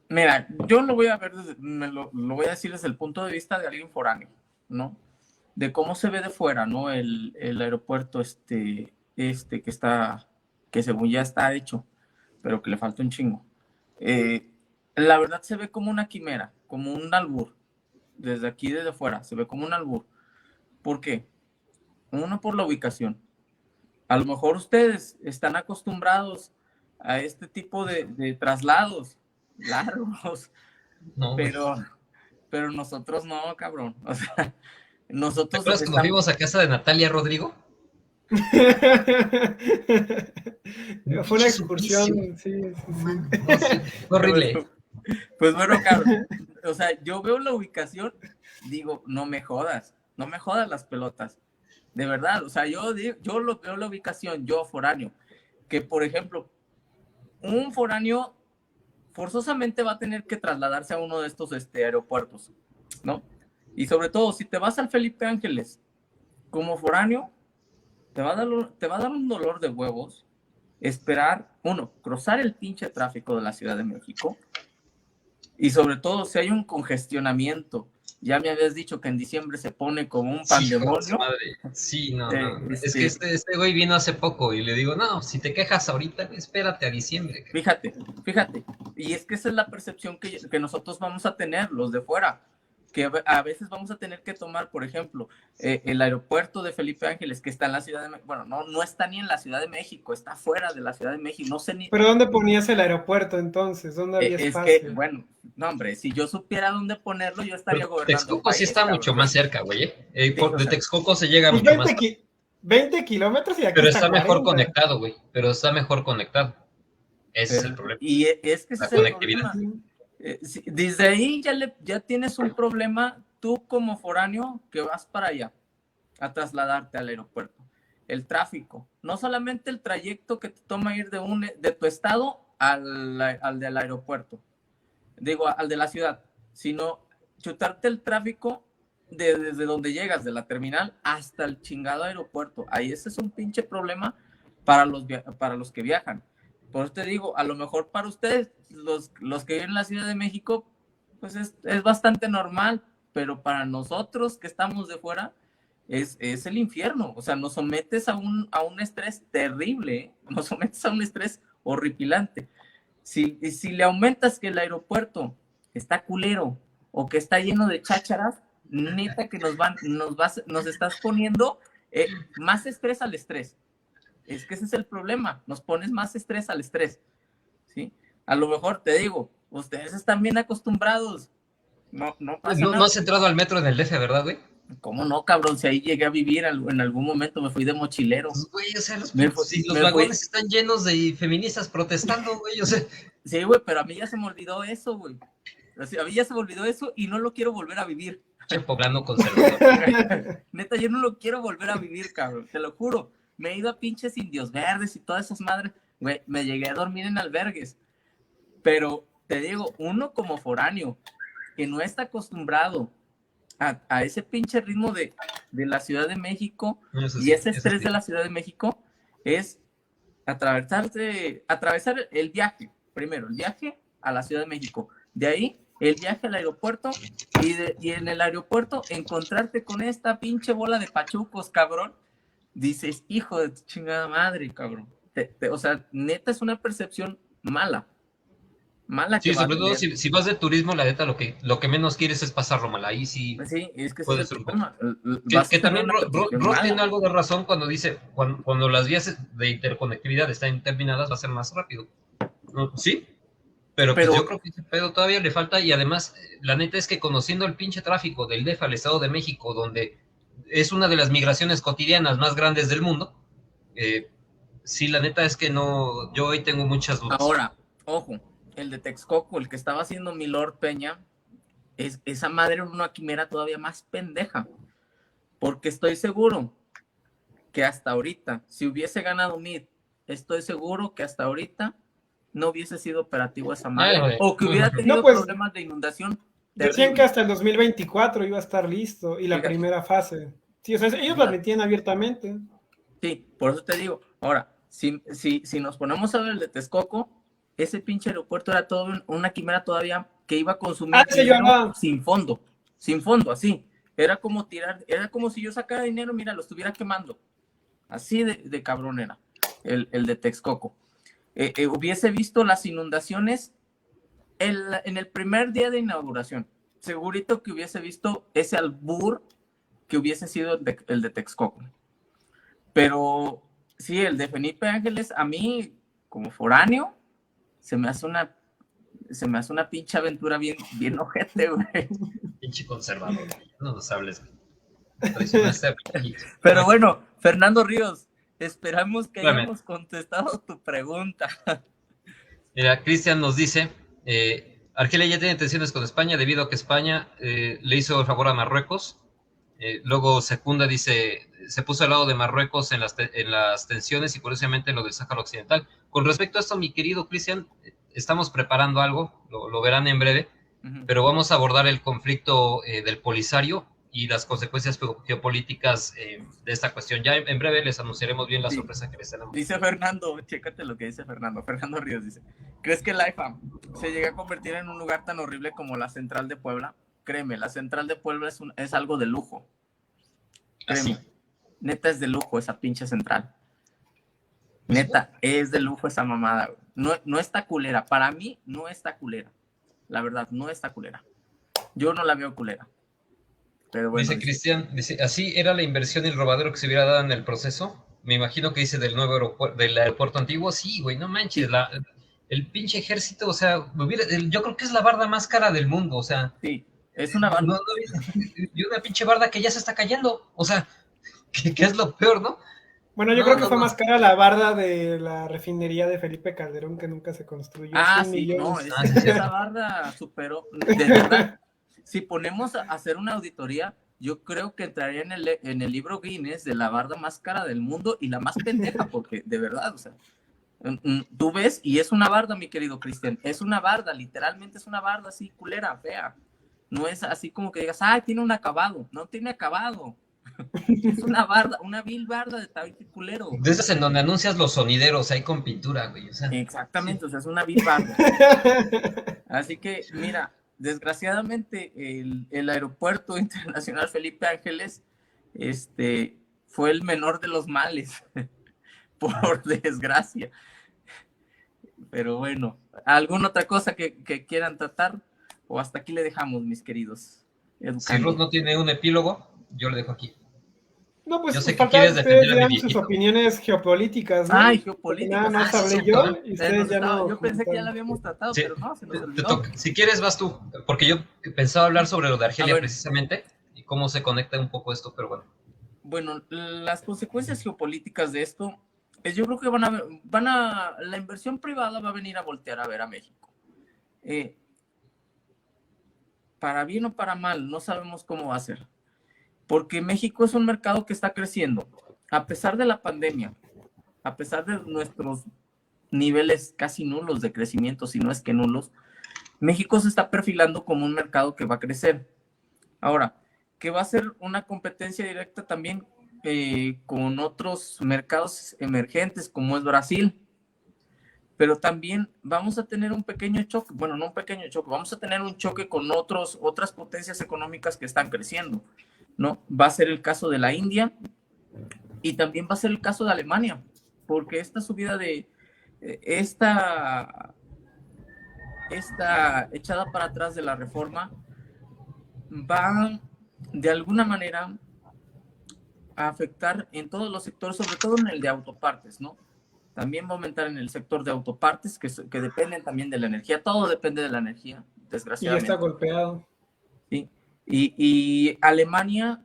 Mira, yo lo voy a ver, lo voy a decir desde el punto de vista de alguien foráneo, ¿no? De cómo se ve de fuera, ¿no? El aeropuerto que está, que según ya está hecho, pero que le falta un chingo. La verdad se ve como una quimera, como un albur. Desde aquí, desde fuera, se ve como un albur. ¿Por qué? Uno, por la ubicación. A lo mejor ustedes están acostumbrados a este tipo de traslados largos, No, pero nosotros no, cabrón. O sea, ¿te nosotros acuerdas cuando fuimos a casa de Natalia Rodrigo? Fue una excursión, sí. No, sí, horrible. Pues bueno, cabrón. O sea, yo veo la ubicación, digo, no me jodas las pelotas. De verdad, o sea, yo lo veo la ubicación, yo foráneo, que por ejemplo, un foráneo forzosamente va a tener que trasladarse a uno de estos aeropuertos, ¿no? Y sobre todo, si te vas al Felipe Ángeles como foráneo, te va a dar un dolor de huevos esperar, cruzar el pinche tráfico de la Ciudad de México y sobre todo si hay un congestionamiento. Ya me habías dicho que en diciembre se pone como un pandemonio. Sí, no. Es que este güey vino hace poco y le digo, no, si te quejas ahorita, espérate a diciembre. Fíjate. Y es que esa es la percepción que nosotros vamos a tener, los de fuera. Que a veces vamos a tener que tomar, por ejemplo, el aeropuerto de Felipe Ángeles, que está en la Ciudad de México. Bueno, no está ni en la Ciudad de México, está fuera de la Ciudad de México. No sé ni. ¿Pero dónde ponías el aeropuerto entonces? ¿Dónde había espacio? Es que, bueno, no, hombre, si yo supiera dónde ponerlo, yo estaría gobernando. Texcoco sí está mucho más cerca, güey. De Texcoco se llega mucho más. 20 kilómetros y aquí pero está mejor conectado, güey. Pero está mejor conectado. Ese es el problema. Y es que ese es el problema. Desde ahí ya tienes un problema tú como foráneo que vas para allá a trasladarte al aeropuerto. El tráfico, no solamente el trayecto que te toma ir de tu estado al del aeropuerto, digo, al de la ciudad, sino chutarte el tráfico desde donde llegas, de la terminal hasta el chingado aeropuerto. Ahí ese es un pinche problema para los que viajan. Por eso te digo, a lo mejor para ustedes, los que viven en la Ciudad de México, pues es bastante normal, pero para nosotros que estamos de fuera, es el infierno. O sea, nos sometes a un estrés terrible, ¿eh? Nos sometes a un estrés horripilante. Si le aumentas que el aeropuerto está culero o que está lleno de chácharas, neta que nos estás poniendo más estrés al estrés. Es que ese es el problema, nos pones más estrés al estrés, ¿sí? A lo mejor te digo, ustedes están bien acostumbrados, no pasa nada. No has entrado al metro en el DF, ¿verdad, güey? ¿Cómo no, cabrón? Si ahí llegué a vivir en algún momento, me fui de mochilero. Pues, güey, o sea, los vagones están llenos de feministas protestando, güey, o sea. Sí, güey, pero a mí ya se me olvidó eso, güey. O sea, a mí ya se me olvidó eso y no lo quiero volver a vivir. Poblano conservador. Neta, yo no lo quiero volver a vivir, cabrón, te lo juro. Me he ido a pinches Indios Verdes y todas esas madres. Güey, me llegué a dormir en albergues. Pero te digo, uno como foráneo, que no está acostumbrado a ese pinche ritmo de la Ciudad de México y ese estrés de la Ciudad de México, es atravesar el viaje, primero el viaje a la Ciudad de México, de ahí el viaje al aeropuerto y en el aeropuerto encontrarte con esta pinche bola de pachucos, cabrón. Dices, hijo de tu chingada madre, cabrón. O sea, neta es una percepción mala. Sí, sobre todo si vas de turismo, la neta, lo que menos quieres es pasarlo mal. Ahí sí. Sí, es que puede ser un problema. Que también Ross tiene algo de razón cuando dice, cuando las vías de interconectividad están terminadas, va a ser más rápido. Sí, pero pues yo creo que ese pedo todavía le falta, y además, la neta es que conociendo el pinche tráfico del DF al Estado de México, donde es una de las migraciones cotidianas más grandes del mundo, sí, la neta es que no, yo hoy tengo muchas dudas. Ahora, ojo, el de Texcoco, el que estaba haciendo Milord Peña, esa madre era una quimera todavía más pendeja, porque estoy seguro que hasta ahorita, si hubiese ganado Mid, estoy seguro que hasta ahorita no hubiese sido operativo esa madre, o que hubiera tenido problemas de inundación. Decían que hasta el 2024 iba a estar listo, y la primera fase. Sí, o sea, ellos lo admitían abiertamente. Sí, por eso te digo. Ahora, si nos ponemos a ver el de Texcoco, ese pinche aeropuerto era todo una quimera todavía que iba a consumir dinero sin fondo, así. Era como si yo sacara dinero, mira, lo estuviera quemando. Así de cabrón era el de Texcoco. Hubiese visto las inundaciones en el primer día de inauguración. Segurito que hubiese visto ese albur que hubiese sido el de Texcoco. Pero sí, el de Felipe Ángeles, a mí, como foráneo, se me hace una pinche aventura bien ojete, güey. Pinche conservador, no nos hables. Pero bueno, Fernando Ríos, esperamos que hayamos contestado tu pregunta. Mira, Cristian nos dice, Argelia ya tiene tensiones con España debido a que España le hizo el favor a Marruecos. Luego Secunda dice, se puso al lado de Marruecos en las tensiones y curiosamente en lo del Sáhara Occidental. Con respecto a esto, mi querido Cristian, estamos preparando algo, lo verán en breve, pero vamos a abordar el conflicto del Polisario y las consecuencias geopolíticas de esta cuestión. Ya en breve les anunciaremos bien la sorpresa que les tenemos. Dice Fernando, chécate lo que dice Fernando Ríos, dice, ¿crees que la IFA se llega a convertir en un lugar tan horrible como la Central de Puebla? Créeme, la Central de Puebla es algo de lujo. Créeme, ¿así? Neta es de lujo esa pinche central. Neta, es de lujo esa mamada. No está culera. Para mí, no está culera. La verdad, no está culera. Yo no la veo culera. Pero bueno, dice Cristian, dice, así era la inversión y el robadero que se hubiera dado en el proceso. Me imagino que dice del aeropuerto antiguo. Sí, güey, no manches. Sí. El pinche ejército, o sea, yo creo que es la barda más cara del mundo, o sea. Sí. Es una barda. Y una pinche barda que ya se está cayendo. O sea, que es lo peor, ¿no? Bueno, yo creo que fue más cara la barda de la refinería de Felipe Calderón, que nunca se construyó. Sí, no, esa barda superó. De verdad, si ponemos a hacer una auditoría, yo creo que entraría en el libro Guinness de la barda más cara del mundo y la más pendeja, porque de verdad, o sea, tú ves, y es una barda, mi querido Cristian, es una barda, literalmente es una barda así, culera, fea. No es así como que digas, tiene un acabado. No tiene acabado. Es una barda, una vil barda de tabique culero. De esas en donde anuncias los sonideros ahí con pintura, güey. O sea, exactamente, sí. O sea, es una vil barda. Así que, mira, desgraciadamente el aeropuerto internacional Felipe Ángeles fue el menor de los males, por desgracia. Pero bueno, ¿alguna otra cosa que quieran tratar? O hasta aquí le dejamos, mis queridos educandos. Si Ruth no tiene un epílogo, yo le dejo aquí. No, pues yo sé que quieres defender a mi viejito. Sus opiniones geopolíticas, ¿no? Geopolíticas. Nada más hablé yo y ustedes ya no. Yo pensé que ya la habíamos tratado, sí, pero no, se nos olvidó. Si quieres, vas tú, porque yo pensaba hablar sobre lo de Argelia precisamente y cómo se conecta un poco esto, pero bueno. Bueno, las consecuencias geopolíticas de esto yo creo que la inversión privada va a venir a voltear a ver a México. Para bien o para mal, no sabemos cómo va a ser. Porque México es un mercado que está creciendo. A pesar de la pandemia, a pesar de nuestros niveles casi nulos de crecimiento, si no es que nulos, México se está perfilando como un mercado que va a crecer. Ahora, que va a ser una competencia directa también con otros mercados emergentes como es Brasil, pero también vamos a tener un pequeño choque, bueno, no un pequeño choque, vamos a tener un choque con otras potencias económicas que están creciendo, ¿no? Va a ser el caso de la India y también va a ser el caso de Alemania, porque esta subida esta echada para atrás de la reforma va de alguna manera a afectar en todos los sectores, sobre todo en el de autopartes, ¿no? También va a aumentar en el sector de autopartes, que dependen también de la energía. Todo depende de la energía, desgraciadamente. Y ya está golpeado. Sí. Y Alemania,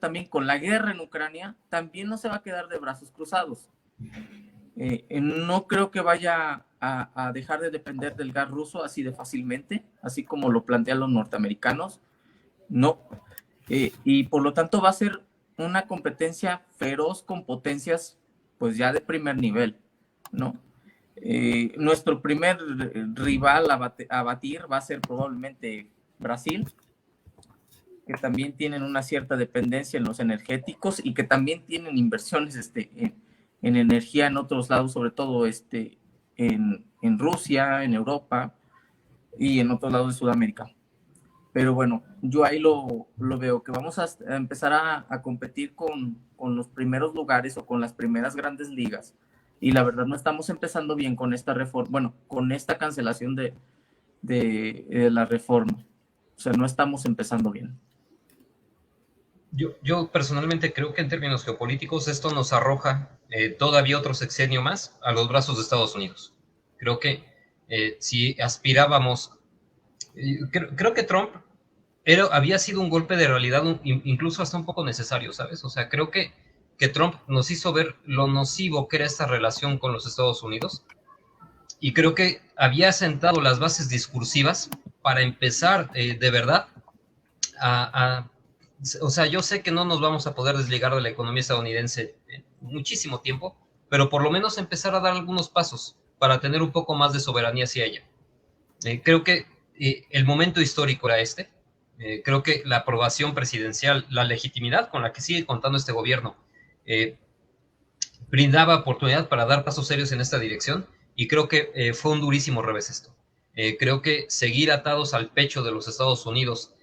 también con la guerra en Ucrania, también no se va a quedar de brazos cruzados. No creo que vaya a dejar de depender del gas ruso así de fácilmente, así como lo plantean los norteamericanos. No. Y por lo tanto va a ser una competencia feroz con potencias pues ya de primer nivel, ¿no? Nuestro primer rival a batir va a ser probablemente Brasil, que también tienen una cierta dependencia en los energéticos y que también tienen inversiones en energía en otros lados, sobre todo en Rusia, en Europa y en otros lados de Sudamérica. Pero bueno, yo ahí lo veo, que vamos a empezar a competir con los primeros lugares o con las primeras grandes ligas. Y la verdad no estamos empezando bien con esta reforma, bueno, con esta cancelación de la reforma. O sea, no estamos empezando bien. Yo personalmente creo que en términos geopolíticos esto nos arroja todavía otro sexenio más a los brazos de Estados Unidos. Creo que si aspirábamos, creo que Trump había sido un golpe de realidad incluso hasta un poco necesario, ¿sabes? O sea, creo que Trump nos hizo ver lo nocivo que era esta relación con los Estados Unidos y creo que había sentado las bases discursivas para empezar de verdad o sea, yo sé que no nos vamos a poder desligar de la economía estadounidense en muchísimo tiempo, pero por lo menos empezar a dar algunos pasos para tener un poco más de soberanía hacia ella. Creo que el momento histórico era este. Creo que la aprobación presidencial, la legitimidad con la que sigue contando este gobierno, brindaba oportunidad para dar pasos serios en esta dirección y creo que fue un durísimo revés esto. Creo que seguir atados al pecho de los Estados Unidos,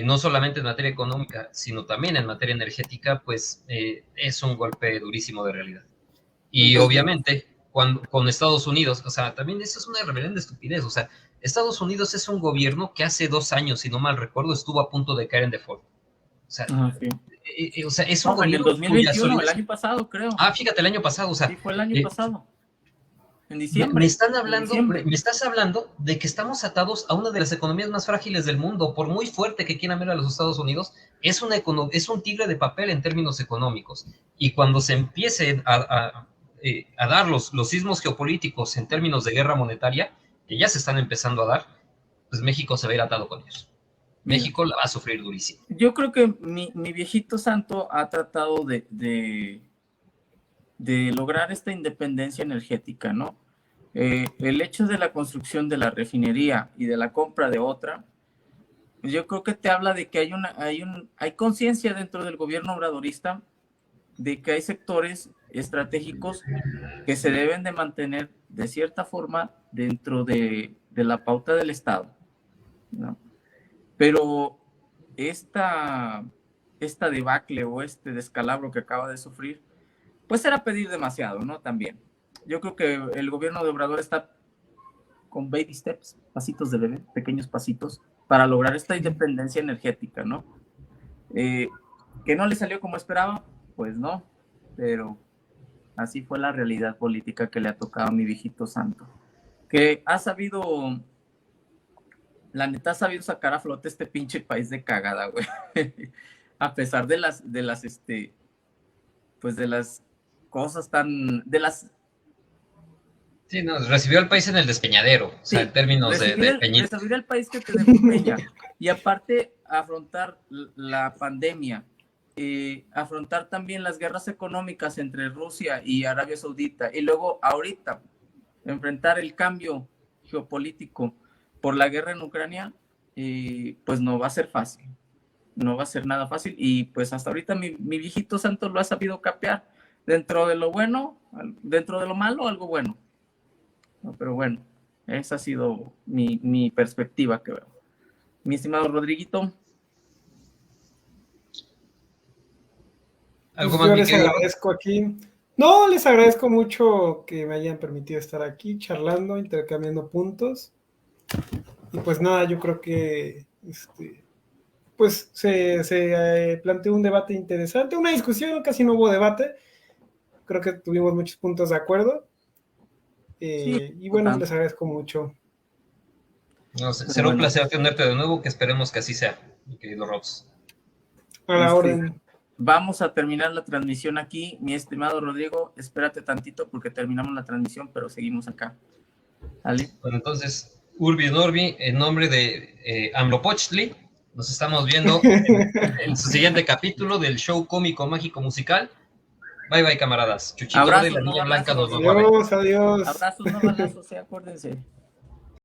no solamente en materia económica, sino también en materia energética, pues es un golpe durísimo de realidad. Y obviamente, con Estados Unidos, o sea, también eso es una reverenda estupidez, o sea, Estados Unidos es un gobierno que hace 2 años, si no mal recuerdo, estuvo a punto de caer en default. O sea, sí. O sea es un en el gobierno 2021, el año pasado, creo. Fíjate, el año pasado, o sea. Sí, fue el año pasado. En diciembre. Me estás hablando de que estamos atados a una de las economías más frágiles del mundo. Por muy fuerte que quieran ver a los Estados Unidos, es un tigre de papel en términos económicos. Y cuando se empiecen a dar los sismos geopolíticos en términos de guerra monetaria, que ya se están empezando a dar, pues México se va a ir atado con ellos. México la va a sufrir durísimo. Yo creo que mi viejito santo ha tratado de lograr esta independencia energética, ¿no? El hecho de la construcción de la refinería y de la compra de otra, yo creo que te habla de que hay conciencia dentro del gobierno obradorista de que hay sectores estratégicos que se deben de mantener de cierta forma dentro de la pauta del Estado, ¿no? Pero esta debacle o este descalabro que acaba de sufrir, pues era pedir demasiado, ¿no? También. Yo creo que el gobierno de Obrador está con baby steps, pasitos de bebé, pequeños pasitos, para lograr esta independencia energética, ¿no? Que no le salió como esperaba, pues no, pero así fue la realidad política que le ha tocado a mi viejito santo. Que la neta ha sabido sacar a flote este pinche país de cagada, güey. A pesar de las cosas Sí, no, recibió al país en el despeñadero, o sea, en términos de Peñita. Recibir al país que te dejó Peña. Y aparte, afrontar la pandemia, afrontar también las guerras económicas entre Rusia y Arabia Saudita, y luego ahorita enfrentar el cambio geopolítico por la guerra en Ucrania, pues no va a ser fácil. No va a ser nada fácil. Y pues hasta ahorita mi viejito santo lo ha sabido capear. Dentro de lo bueno, dentro de lo malo, algo bueno. No, pero bueno, esa ha sido mi perspectiva que veo. Mi estimado Rodriguito. ¿Algo Pues más, yo mi les querido? agradezco aquí. No, les agradezco mucho que me hayan permitido estar aquí charlando, intercambiando puntos. Y pues nada, yo creo que pues se planteó un debate interesante, una discusión, casi no hubo debate. Creo que tuvimos muchos puntos de acuerdo. Sí, Y bueno, les agradezco mucho. No, será un placer tenerte de nuevo, que esperemos que así sea, mi querido Robs. A la orden. Vamos a terminar la transmisión aquí, mi estimado Rodrigo. Espérate tantito porque terminamos la transmisión, pero seguimos acá. ¿Vale? Bueno, entonces, Urbi et Orbi, en nombre de Amlopochtli, nos estamos viendo en su siguiente capítulo del show cómico, mágico, musical. Bye, bye, camaradas. Chuchito Verde y la Niña Blanca nos lo mueve. Adiós, adiós. Abrazos, no balazos, acuérdense.